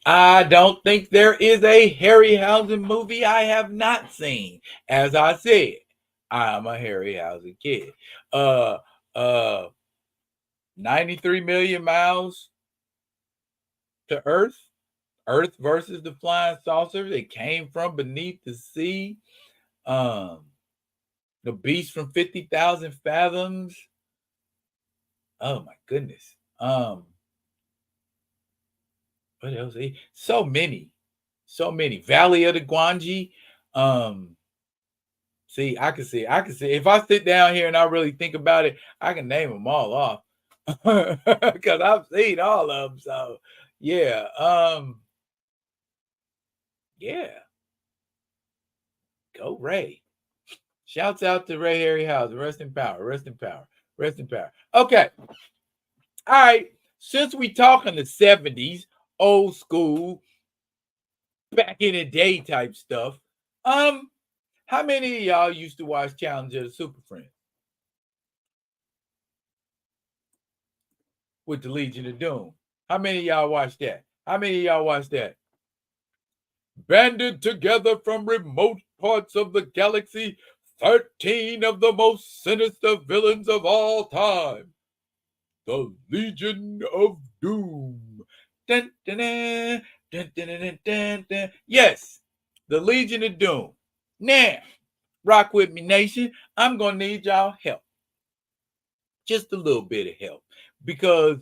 I don't think there is a Harryhausen movie I have not seen. As I said, I'm a Harryhausen kid. Uh, uh, 93 million miles to Earth. Earth versus the flying saucers. It came from beneath the sea. Um, the beast from 50,000 fathoms. Oh my goodness. What else? So many. Valley of the Guanji. See, I can see. If I sit down here and I really think about it, I can name them all off because I've seen all of them. So, yeah, yeah, go Ray. Shouts out to Ray Harryhausen. Rest in power. Rest in power. Rest in power. Okay. All right. Since we talking the 70s, old school, back in the day type stuff, how many of y'all used to watch Challenge of the Super Friends with the Legion of Doom? How many of y'all watched that? How many of y'all watched that? Banded together from remote parts of the galaxy, 13 of the most sinister villains of all time. The Legion of Doom. Dun, dun, dun, dun, dun, dun, dun, dun. Yes, the Legion of Doom. Now, rock with me, nation. I'm going to need y'all help. Just a little bit of help. Because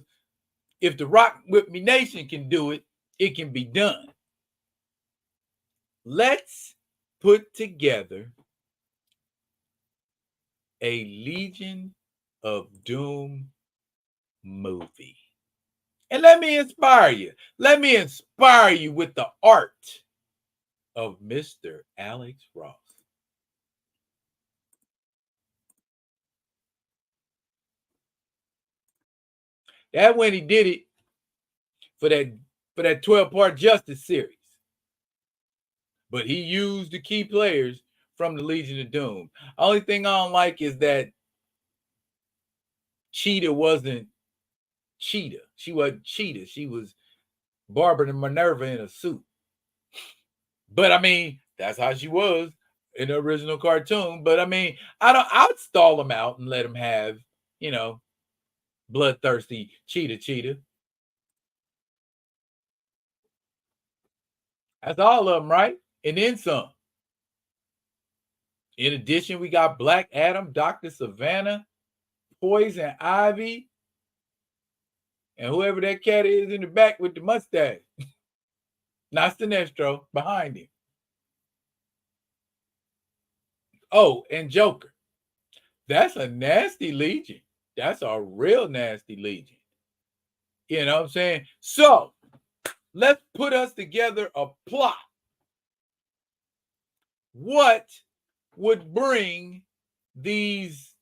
if the rock with me nation can do it, it can be done. Let's put together a Legion of Doom movie. And let me inspire you. Let me inspire you with the art of Mr. Alex Ross. That when he did it for that 12-part Justice series. But he used the key players from the Legion of Doom. Only thing I don't like is that Cheetah wasn't Cheetah. She wasn't Cheetah. She was Barbara and Minerva in a suit. But I mean, that's how she was in the original cartoon. But I mean, I would stall them out and let them have, bloodthirsty Cheetah. That's all of them, right? And then some. In addition, we got Black Adam, Dr. Savannah, Poison Ivy, and whoever that cat is in the back with the mustache. Not Sinestro, behind him. Oh, and Joker. That's a nasty Legion. That's a real nasty Legion. You know what I'm saying? So, let's put us together a plot. What would bring these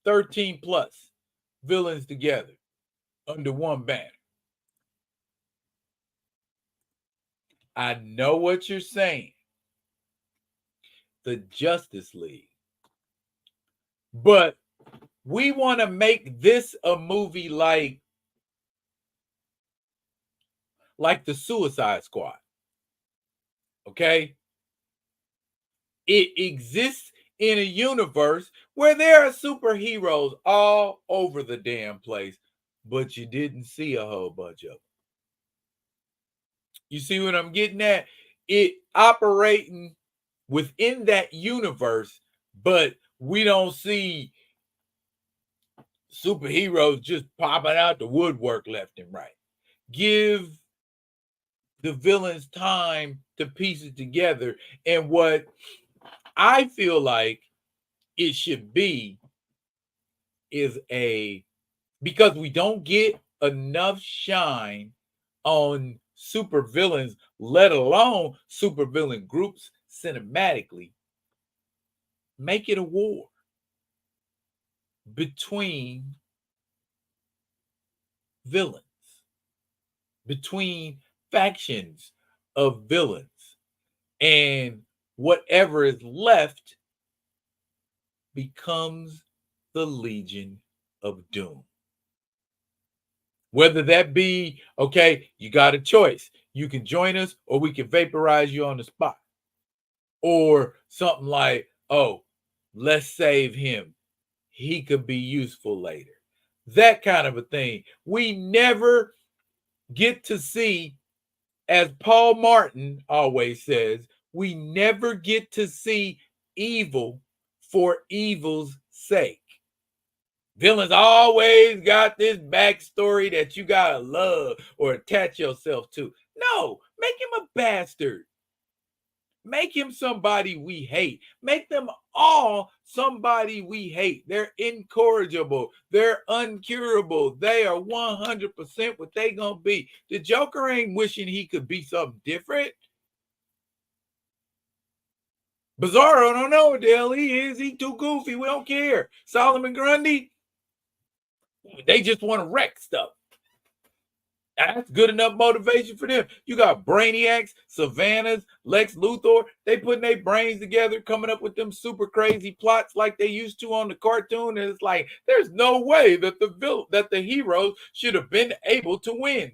13 plus villains together under one banner? I know what you're saying. The Justice League. But we want to make this a movie like the Suicide Squad. Okay? It exists in a universe where there are superheroes all over the damn place, but you didn't see a whole bunch of them. You see what I'm getting at? It operating within that universe, but we don't see superheroes just popping out the woodwork left and right. Give the villains time to piece it together. And what I feel like it should be is because we don't get enough shine on super villains, let alone super villain groups cinematically, make it a war between villains, between factions of villains, and whatever is left becomes the Legion of Doom. Whether that be, okay, you got a choice. You can join us or we can vaporize you on the spot. Or something like, oh, let's save him. He could be useful later. That kind of a thing. We never get to see, as Paul Martin always says, we never get to see evil for evil's sake. Villains always got this backstory that you gotta love or attach yourself to. No, make him a bastard. Make him somebody we hate. Make them all somebody we hate. They're incorrigible. They're uncurable. They are 100% what they gonna be. The Joker ain't wishing he could be something different. Bizarro don't know what the hell he is. He too goofy. We don't care. Solomon Grundy, they just want to wreck stuff. That's good enough motivation for them. You got Brainiacs, Savannahs, Lex Luthor. They putting their brains together, coming up with them super crazy plots like they used to on the cartoon. And it's like, there's no way that the heroes should have been able to win.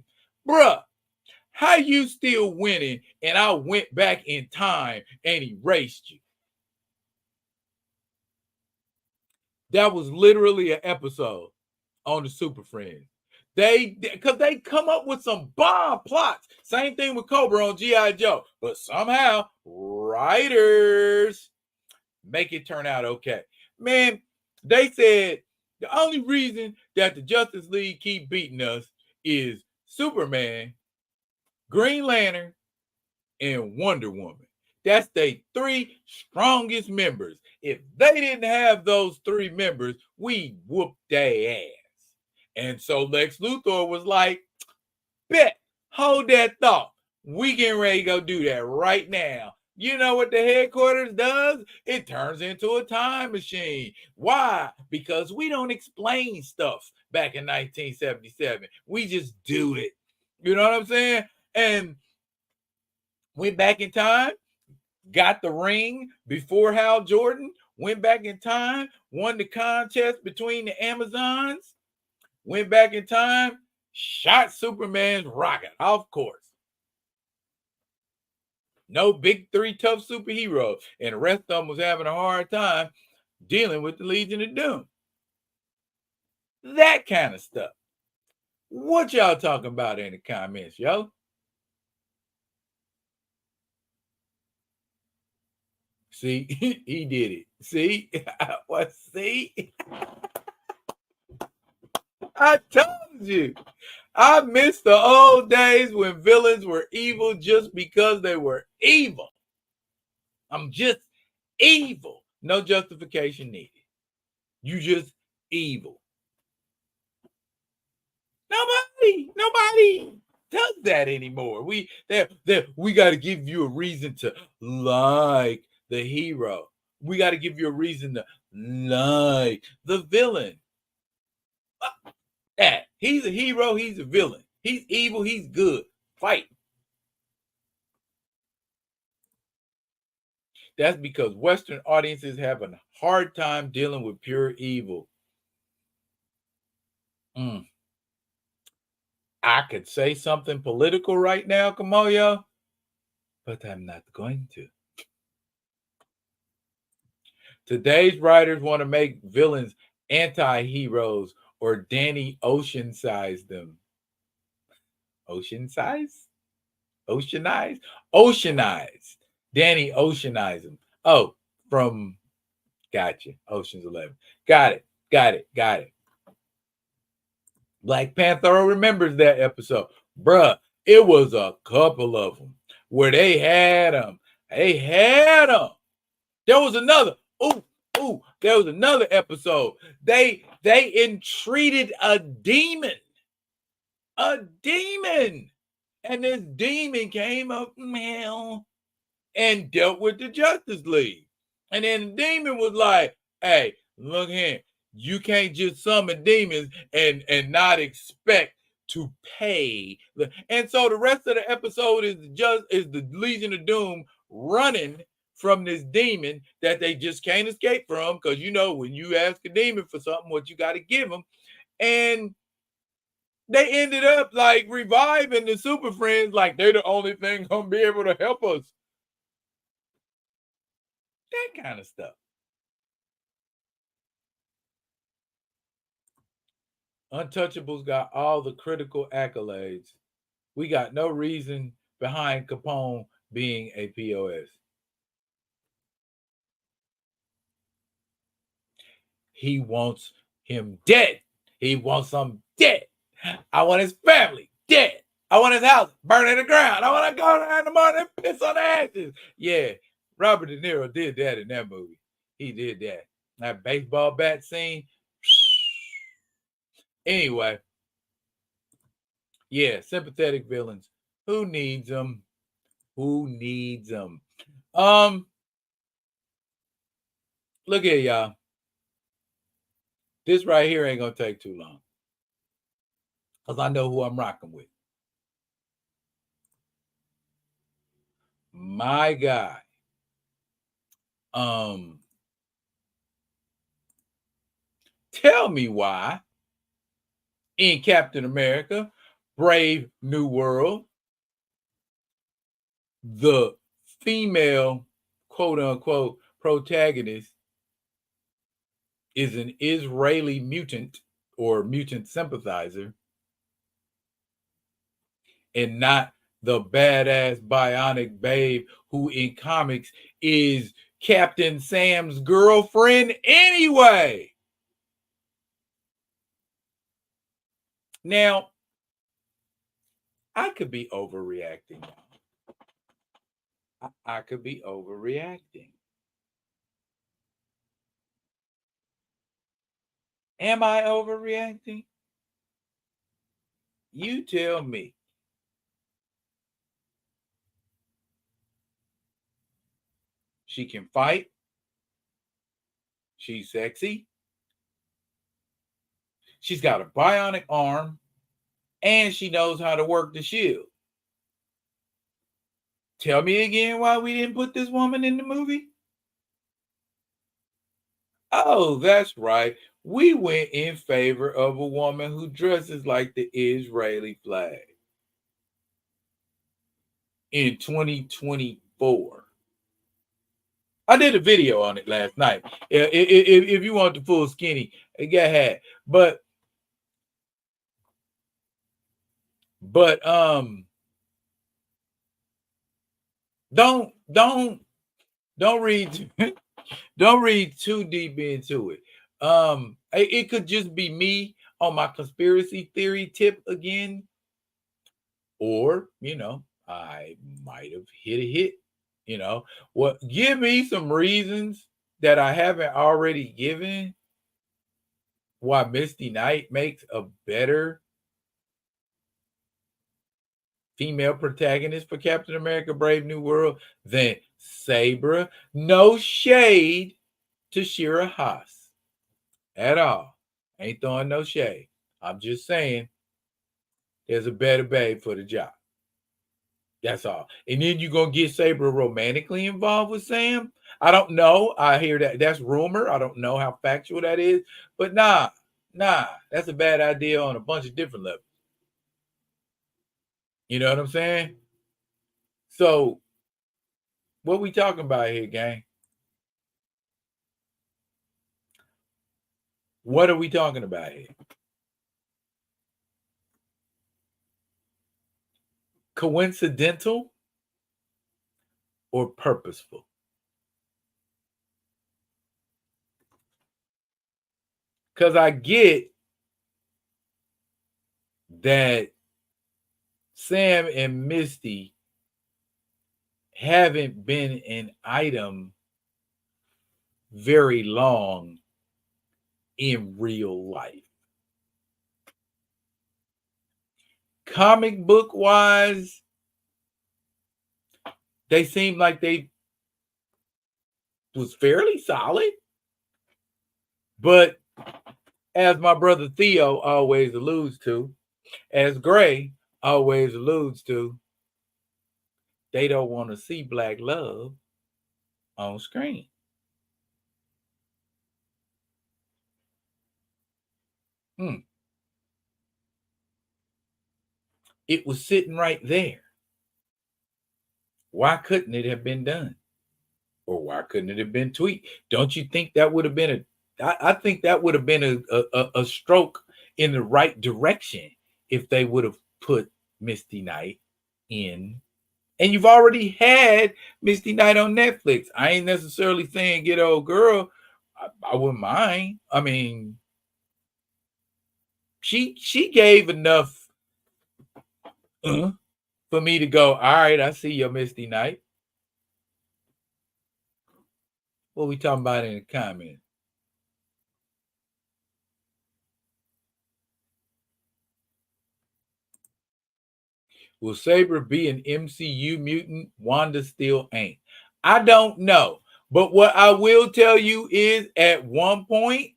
Bruh, how you still winning and I went back in time and erased you? That was literally an episode on the Super Friends. Because they come up with some bomb plots. Same thing with Cobra on G.I. Joe. But somehow, writers make it turn out okay. Man, they said the only reason that the Justice League keep beating us is Superman, Green Lantern, and Wonder Woman. That's the three strongest members. If they didn't have those three members, we whooped their ass. And so Lex Luthor was like, bet, hold that thought. We getting ready to go do that right now. You know what the headquarters does? It turns into a time machine. Why? Because we don't explain stuff back in 1977. We just do it. You know what I'm saying? And went back in time, got the ring before Hal Jordan, went back in time, won the contest between the Amazons, went back in time, shot Superman's rocket off course. No big three tough superheroes, and the rest of them was having a hard time dealing with the Legion of Doom. That kind of stuff. What y'all talking about in the comments, yo? See, he did it. See? What? See? I told you. I miss the old days when villains were evil just because they were evil. I'm just evil. No justification needed. You just evil. Nobody does that anymore. We got to give you a reason to like the hero. We got to give you a reason to like the villain. He's a hero, he's a villain. He's evil, he's good. Fight. That's because Western audiences have a hard time dealing with pure evil. I could say something political right now, Kamoyo, but I'm not going to. Today's writers want to make villains anti-heroes or Danny Ocean-size them. Ocean-size? Oceanize? Oceanize. Danny Oceanize him. Oh, from gotcha. Ocean's 11. Got it. Black Panther remembers that episode. Bruh, it was a couple of them where they had them. There was another. There was another episode. They entreated a demon. And this demon came up and dealt with the Justice League. And then the demon was like, hey, look here. You can't just summon demons and not expect to pay. And so the rest of the episode is the Legion of Doom running from this demon that they just can't escape from. Because you know, when you ask a demon for something, what you got to give them. And they ended up like reviving the Super Friends, like they're the only thing gonna be able to help us. That kind of stuff. Untouchables got all the critical accolades. We got no reason behind Capone being a POS. He wants him dead. He wants him dead. I want his family dead. I want his house burning to the ground. I want to go down in the morning and piss on the ashes. Yeah, Robert De Niro did that in that movie. He did that. That baseball bat scene. Anyway, yeah, sympathetic villains. Who needs them? Who needs them? Look at y'all. This right here ain't gonna take too long. Because I know who I'm rocking with. My guy. Tell me why in Captain America, Brave New World, the female quote unquote protagonist is an Israeli mutant or mutant sympathizer and not the badass bionic babe who in comics is Captain Sam's girlfriend anyway. Now, I could be overreacting. I could be overreacting. Am I overreacting? You tell me. She can fight. She's sexy. She's got a bionic arm. And she knows how to work the shield. Tell me again why we didn't put this woman in the movie? Oh, that's right. We went in favor of a woman who dresses like the Israeli flag in 2024. I did a video on it last night. If you want the full skinny, go ahead. But don't read don't read too deep into it. It could just be me on my conspiracy theory tip again, or I might have hit a hit. What? Give me some reasons that I haven't already given why Misty Knight makes a better female protagonist for Captain America Brave New World than Sabra. No shade to Shira Haas at all. Ain't throwing no shade. I'm just saying there's a better babe for the job. That's all. And then you're going to get Sabra romantically involved with Sam? I don't know. I hear that. That's rumor. I don't know how factual that is. But nah. That's a bad idea on a bunch of different levels. You know what I'm saying? So, what we talking about here, gang? What are we talking about here? Coincidental or purposeful? Because I get that Sam and Misty haven't been an item very long in real life. Comic book wise, they seem like they was fairly solid. But as my brother Theo always alludes to, as Gray always alludes to, they don't want to see black love on screen. It was sitting right there. Why couldn't it have been done? Or why couldn't it have been tweaked? Don't you think that would have been I think that would have been a stroke in the right direction if they would have put Misty Knight in. And you've already had Misty Knight on Netflix. I ain't necessarily saying get old girl. I wouldn't mind. I mean, she gave enough for me to go, all right, I see your Misty night. What we talking about in the comments? Will Sabra be an MCU mutant? Wanda still ain't. I don't know. But what I will tell you is at one point,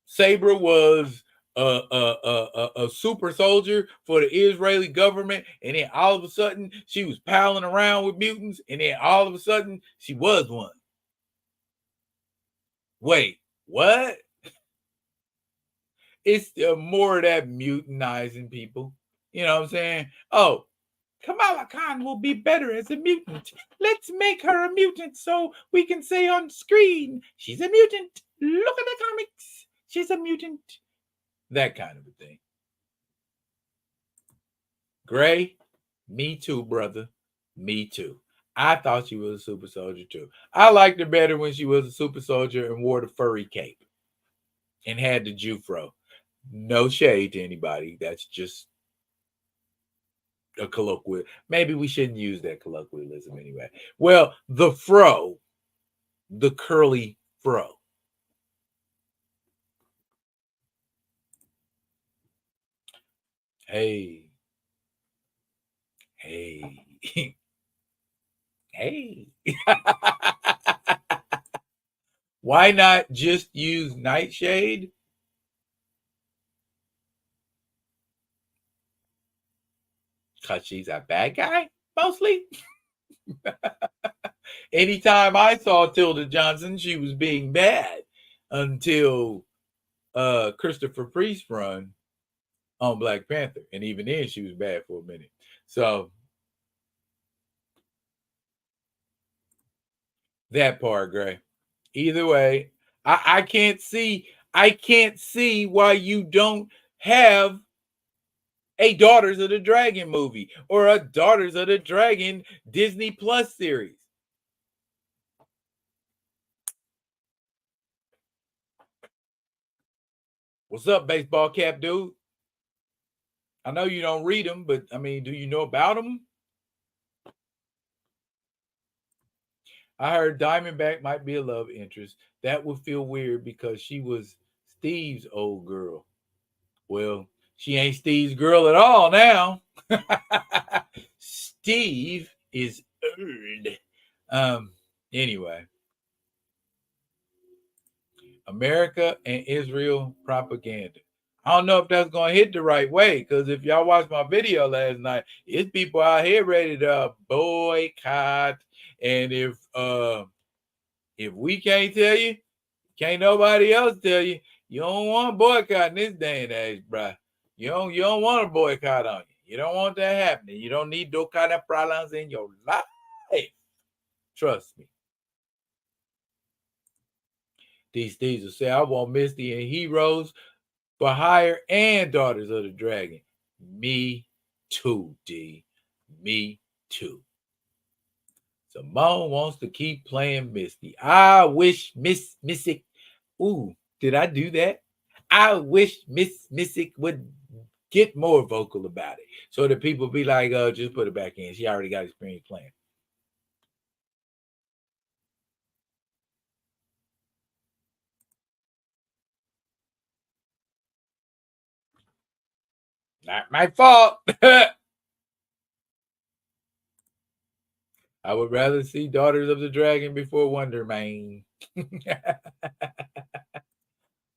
Sabra was a super soldier for the Israeli government, and then all of a sudden she was palling around with mutants, and then all of a sudden she was one. Wait, what? It's more of that mutinizing people. You know what I'm saying? Oh, Kamala Khan will be better as a mutant. Let's make her a mutant so we can say on screen, she's a mutant. Look at the comics. She's a mutant. That kind of a thing. Gray, me too, brother. Me too. I thought she was a super soldier too. I liked her better when she was a super soldier and wore the furry cape and had the Jufro. No shade to anybody. That's just a colloquial. Maybe we shouldn't use that colloquialism anyway. Well, the fro, the curly fro. Hey, hey, hey. Why not just use Nightshade? Because she's a bad guy, mostly. Anytime I saw Tilda Johnson, she was being bad until Christopher Priest run on Black Panther. And even then, she was bad for a minute. So that part, Gray. Either way, I can't see. I can't see why you don't have a Daughters of the Dragon movie or a Daughters of the Dragon Disney Plus series. What's up, baseball cap dude? I know you don't read them, but I mean, do you know about them? I heard Diamondback might be a love interest. That would feel weird because she was Steve's old girl. Well, she ain't Steve's girl at all now. Steve is old. Anyway, America and Israel propaganda. I don't know if that's going to hit the right way because if y'all watched my video last night, it's people out here ready to boycott. And if we can't tell you, can't nobody else tell you. You don't want to boycott in this day and age, bro. You don't want to boycott on you. You don't want that happening. You don't need those kind of problems in your life. Trust me. These things will say, I want Misty and Heroes for Hire and Daughters of the Dragon. Me too, D. Me too. Simone wants to keep playing Misty. I wish Miss Mystic. Ooh, did I do that? I wish Miss Mystic would get more vocal about it. So that people be like, just put it back in. She already got experience playing. Not my fault. I would rather see Daughters of the Dragon before Wonder Man.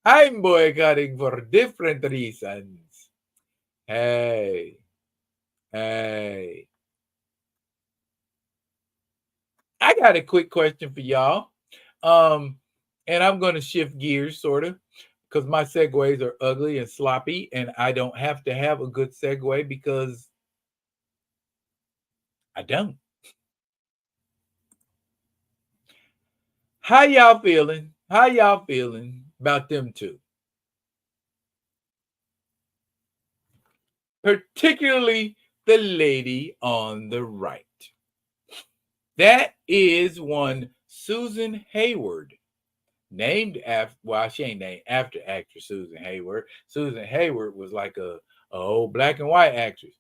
I'm boycotting for different reasons. Hey, hey. I got a quick question for y'all. And I'm going to shift gears sort of because my segues are ugly and sloppy, and I don't have to have a good segue because I don't. How y'all feeling? How y'all feeling about them two? Particularly the lady on the right. That is one Susan Hayward, named after, well, she ain't named after actress Susan Hayward. Susan Hayward was like a old black and white actress.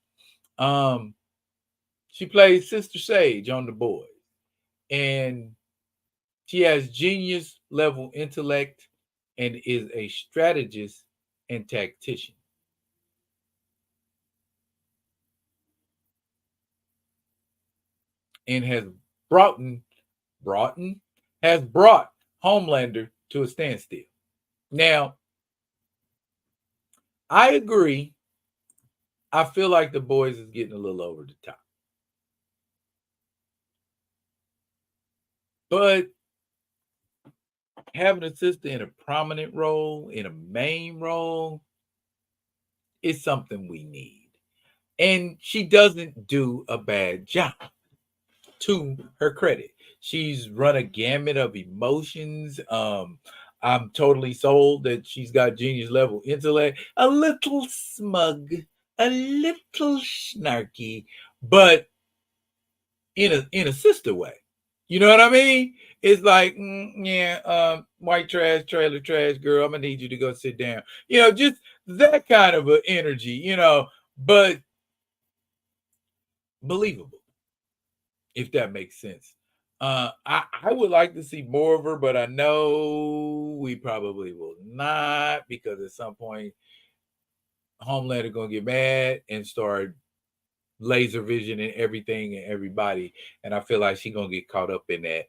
Um, she plays Sister Sage on The Boys, and she has genius level intellect and is a strategist and tactician, and has brought Broughton has brought Homelander to a standstill. Now, I agree. I feel like The Boys is getting a little over the top. But having a sister in a prominent role, in a main role, is something we need. And she doesn't do a bad job, to her credit. She's run a gamut of emotions. I'm totally sold that she's got genius level intellect, a little smug, a little snarky, but in a sister way. You know what I mean? It's like, yeah, white trash, trailer trash girl, I'm gonna need you to go sit down. Just that kind of an energy, but believable, if that makes sense. I would like to see more of her, but I know we probably will not, because at some point Homelander gonna get mad and start laser vision and everything and everybody, and I feel like she's gonna get caught up in that.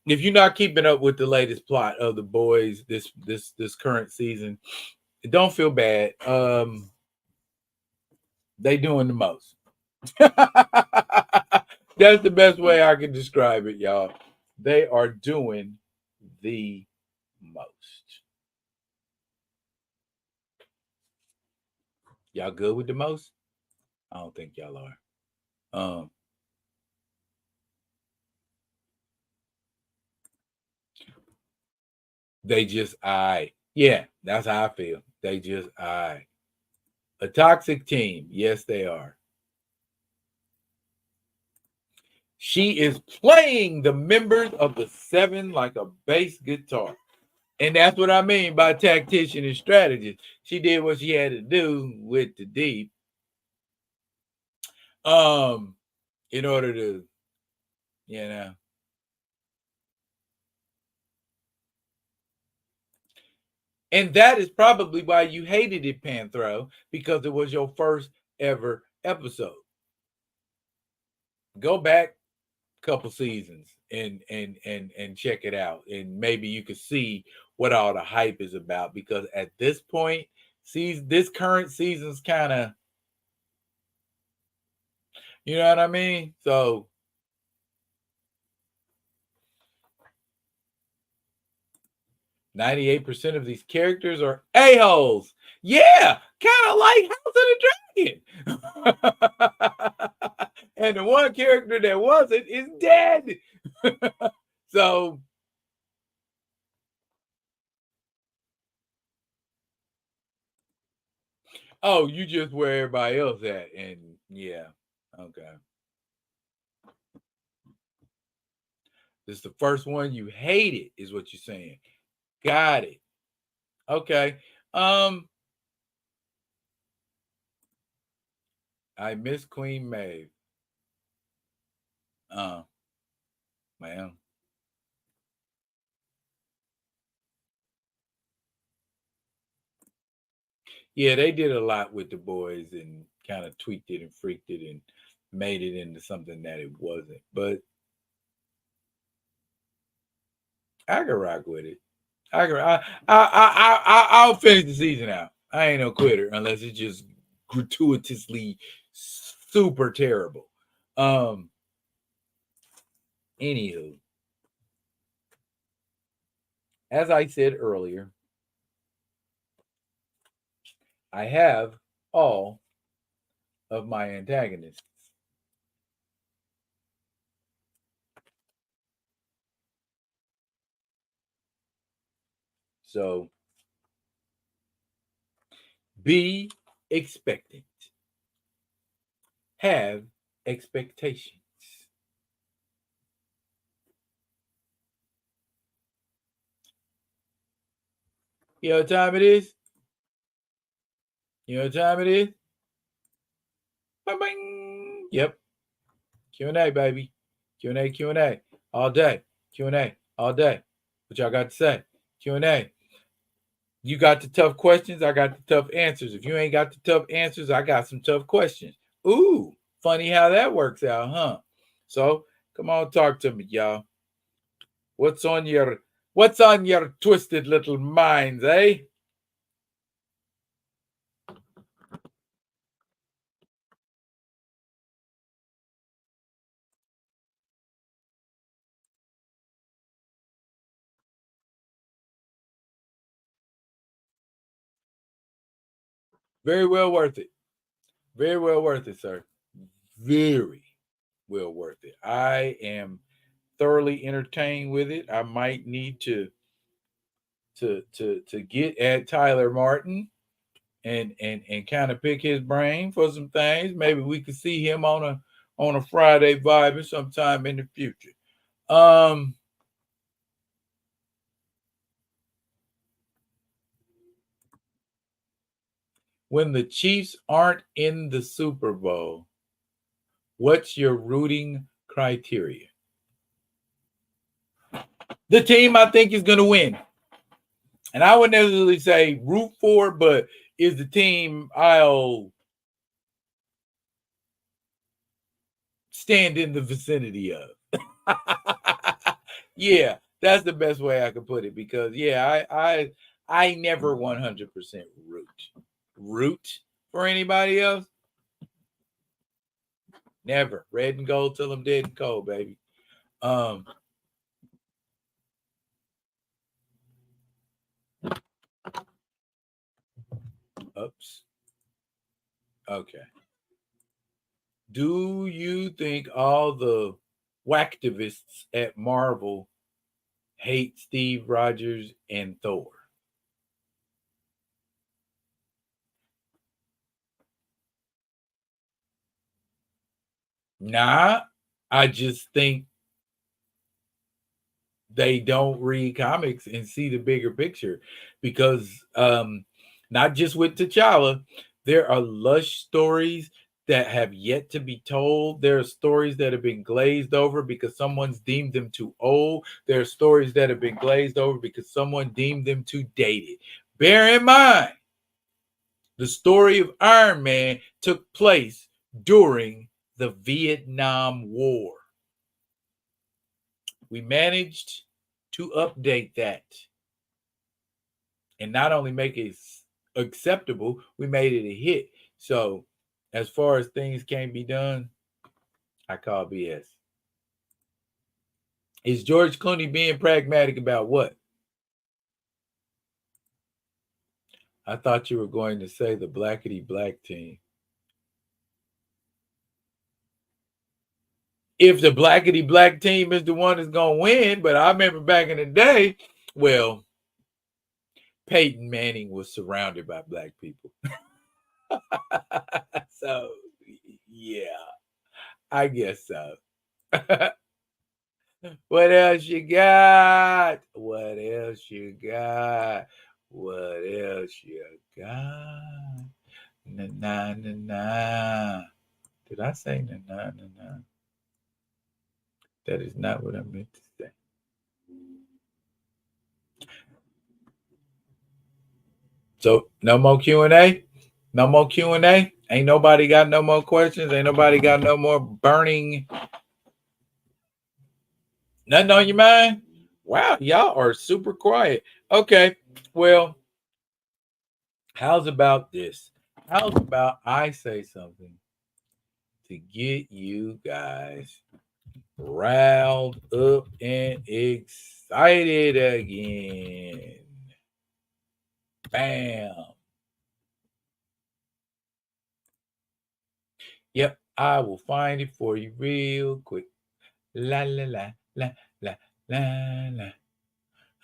If you're not keeping up with the latest plot of The Boys this current season, don't feel bad. They doing the most. That's the best way I can describe it, y'all. They are doing the most. Y'all good with the most? I don't think y'all are. Um, they just I. Yeah, that's how I feel. They just I. A toxic team. Yes, they are. She is playing the members of the seven like a bass guitar. And that's what I mean by tactician and strategist. She did what she had to do with the deep. Um, in order to, you know. And that is probably why you hated it, Panthro, because it was your first ever episode. Go back a couple seasons and check it out, and maybe you could see what all the hype is about. Because at this point, see, this current season's kind of, you know what I mean. So 98% of these characters are a-holes. Yeah, kind of like House of the Dragon. And the one character that wasn't is dead. So, oh, you just where everybody else at. And yeah, okay. This is the first one you hated, is what you're saying. Got it. Okay. Um, I miss Queen Maeve. Uh, man. Yeah, they did a lot with The Boys and kind of tweaked it and freaked it and made it into something that it wasn't. But I can rock with it. I'll finish the season out. I ain't no quitter unless it's just gratuitously super terrible. Um, Anywho, as I said earlier, I have all of my antagonists. So be expectant. Have expectations. You know what time it is? You know what time it is? Bing. Yep. Q&A, baby. Q&A, Q&A. All day. Q&A. All day. What y'all got to say? Q&A. You got the tough questions. I got the tough answers. If you ain't got the tough answers, I got some tough questions. Ooh, funny how that works out, huh? So come on, talk to me, y'all. What's on your twisted little minds, eh? Very well worth it. Very well worth it, sir. Very well worth it. I am thoroughly entertained with it. I might need to get at Tyler Martin and kind of pick his brain for some things. Maybe we could see him on a Friday vibe sometime in the future. Um, when the Chiefs aren't in the Super Bowl, what's your rooting criteria? The team I think is going to win. And I wouldn't necessarily say root for, but is the team I'll stand in the vicinity of. Yeah, that's the best way I could put it because yeah, I never 100% root for anybody else. Never. Red and gold till I'm dead and cold, baby. Um oops. Okay. Do you think all the whacktivists at Marvel hate Steve Rogers and Thor? Nah, I just think they don't read comics and see the bigger picture because not just with T'Challa, there are lush stories that have yet to be told. There are stories that have been glazed over because someone's deemed them too old. There are stories that have been glazed over because someone deemed them too dated. Bear in mind, the story of Iron Man took place during the Vietnam War. We managed to update that and not only make it acceptable, we made it a hit. So, as far as things can be done, I call BS. Is George Clooney being pragmatic about what? I thought you were going to say the blackety black team. If the blackety black team is the one that's going to win, but I remember back in the day, well, Peyton Manning was surrounded by black people. So, yeah, I guess so. What else you got? What else you got? What else you got? Na na na na. Did I say na na na na? That is not what I meant to say. So no more Q&A. No more Q&A. Ain't nobody got no more questions. Ain't nobody got no more burning. Nothing on your mind? Wow, y'all are super quiet. Okay, well, how's about this? How's about I say something to get you guys riled up and excited again? Bam. Yep, I will find it for you real quick. La la la la la la la.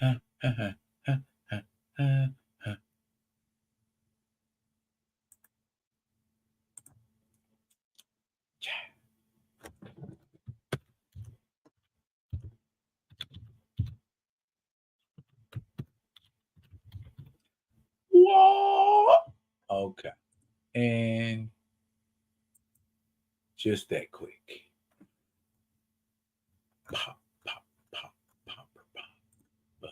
Huh, huh, huh, huh, huh, huh, huh. Whoa. Okay. And Just that quick. Pop, pop, pop, pop, pop, pop.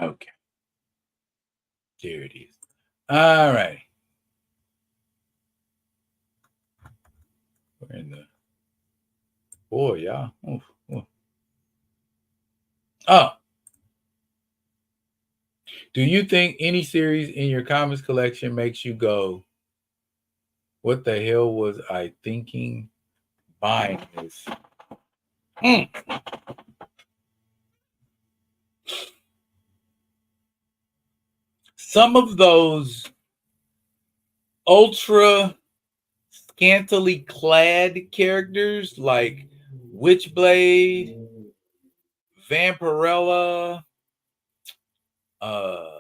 Okay. There it is. All right. We're in the boy, y'all. Oof, oof. Oh, do you think any series in your comics collection makes you go, what the hell was I thinking buying this? Mm. Some of those ultra scantily clad characters like Witchblade, Vampirella, uh,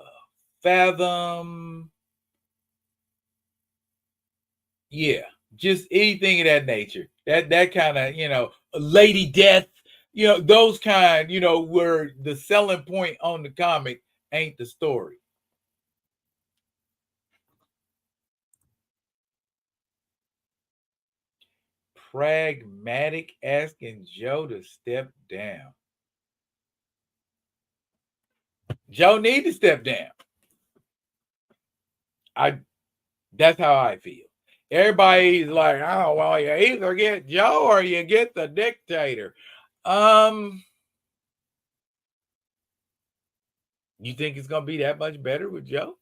Fathom, yeah, just anything of that nature. That kind of, Lady Death, those kind, where the selling point on the comic ain't the story. Pragmatic asking Joe to step down. Joe need to step down. That's how I feel. Everybody's like, oh, well, you either get Joe or you get the dictator. You think it's gonna be that much better with Joe?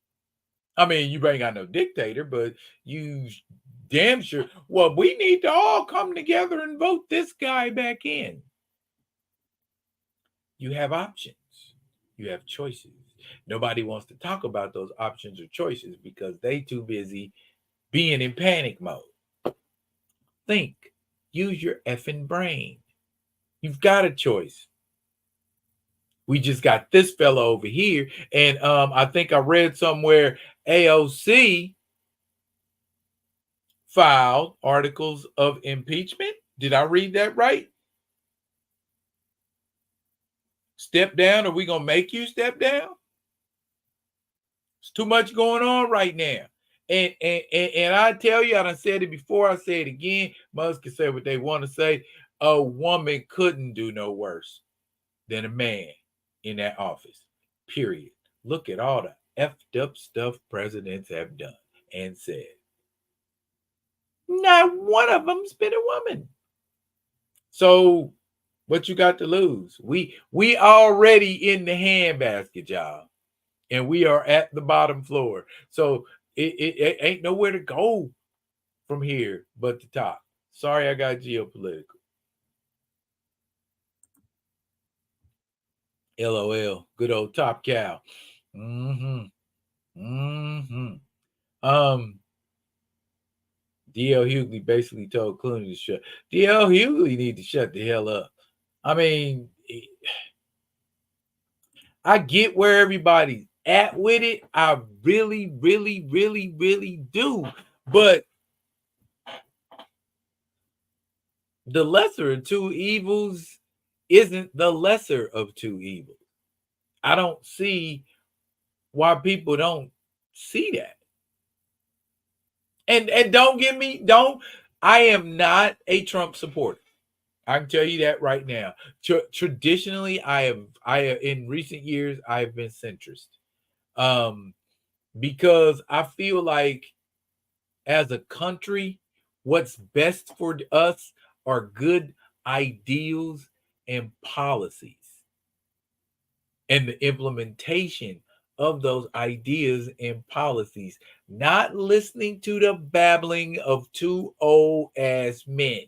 I mean, you ain't got no dictator, but you damn sure. Well, we need to all come together and vote this guy back in. You have options. You have choices. Nobody wants to talk about those options or choices because they too busy being in panic mode. Think. Use your effing brain. You've got a choice. We just got this fella over here. And I think I read somewhere AOC filed articles of impeachment. Did I read that right? Step down? Are we going to make you step down? It's too much going on right now. And I tell you, I done said it before, I say it again. Mothers can say what they want to say. A woman couldn't do no worse than a man in that office. Period. Look at all the effed up stuff presidents have done and said. Not one of them's been a woman. So what you got to lose? We already in the handbasket, y'all. And we are at the bottom floor. So it ain't nowhere to go from here but the top. Sorry, I got geopolitical. LOL. Good old Top Cow. Mm-hmm. Mm-hmm. DL Hughley basically told Clooney to shut. DL Hughley need to shut the hell up. I mean, I get where everybody's at with it. I really, really, really, really do. But the lesser of two evils isn't the lesser of two evils. I don't see why people don't see that. And don't get me, don't, I am not a Trump supporter. I can tell you that right now. Traditionally, I in recent years I have been centrist, because I feel like as a country, what's best for us are good ideals and policies, and the implementation of those ideas and policies. Not listening to the babbling of two old ass men.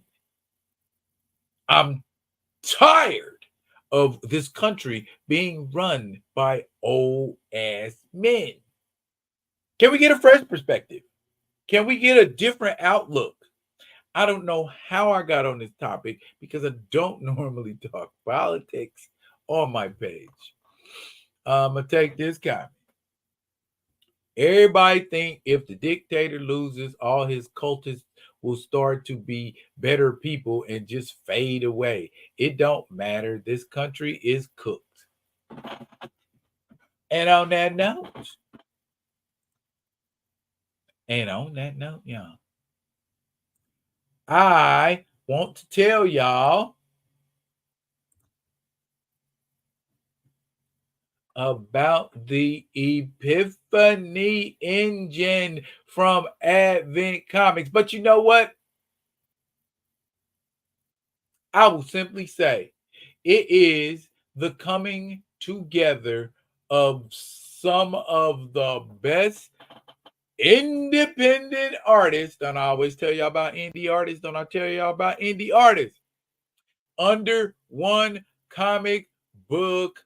I'm tired of this country being run by old ass men. Can we get a fresh perspective? Can we get a different outlook? I don't know how I got on this topic because I don't normally talk politics on my page. I'm gonna take this comment. Everybody think if the dictator loses, all his cultists will start to be better people and just fade away. It don't matter. This country is cooked. And on that note, y'all, I want to tell y'all about the Epiphany engine from Advent Comics. But you know what? I will simply say it is the coming together of some of the best independent artists. Don't I always tell y'all about indie artists? Don't I tell y'all about indie artists? Under one comic book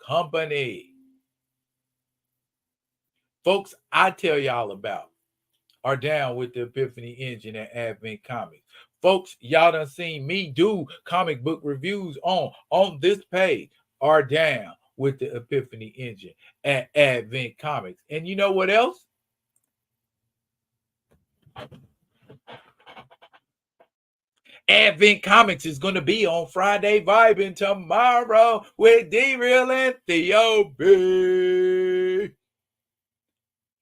company. Folks, I tell y'all about are down with the Epiphany Engine at Advent Comics. Folks, y'all done seen me do comic book reviews on this page. Are down with the Epiphany Engine at Advent Comics. And you know what else? Advent Comics is going to be on Friday Vibing tomorrow with D-Real and Theo B.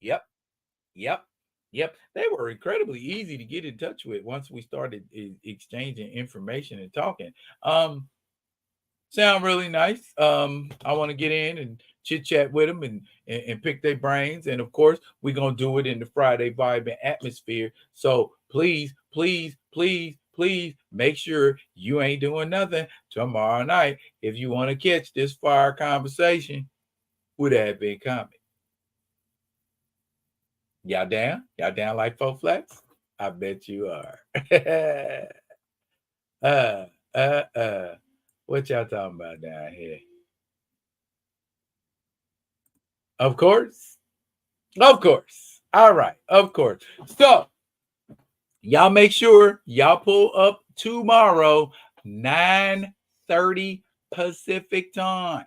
Yep. Yep. Yep. They were incredibly easy to get in touch with once we started exchanging information and talking. Sound really nice. I want to get in and chit chat with them and pick their brains. And of course, we're gonna do it in the Friday vibe and atmosphere. So please, please, please, please make sure you ain't doing nothing tomorrow night if you want to catch this fire conversation with Advent Comic. Y'all down? Y'all down like four flats? I bet you are. uh, uh, uh. What y'all talking about down here? Of course. Of course. All right. Of course. So, y'all make sure y'all pull up tomorrow, 9:30 Pacific time.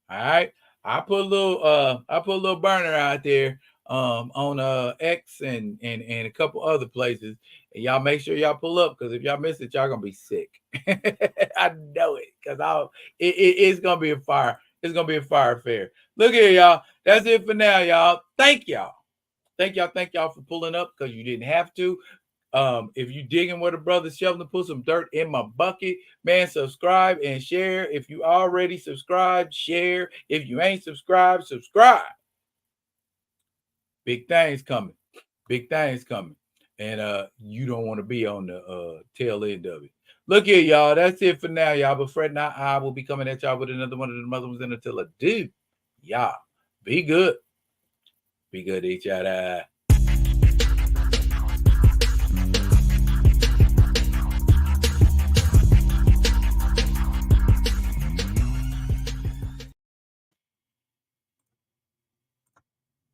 All right. I put a little burner out there on X and a couple other places. And y'all make sure y'all pull up because if y'all miss it, y'all gonna be sick. I know it because it's gonna be a fire. It's gonna be a fire affair. Look here, y'all. That's it for now, y'all. Thank y'all. Thank y'all for pulling up because you didn't have to. If you digging with a brother Sheldon to put some dirt in my bucket, man, subscribe and share. If you already subscribed, share. If you ain't subscribed, subscribe. Big things coming. Big things coming. And you don't want to be on the tail end of it. Look here, y'all. That's it for now, y'all. But Fred and I will be coming at y'all with another one of the mother ones until I do. Y'all be good. Be good to each other.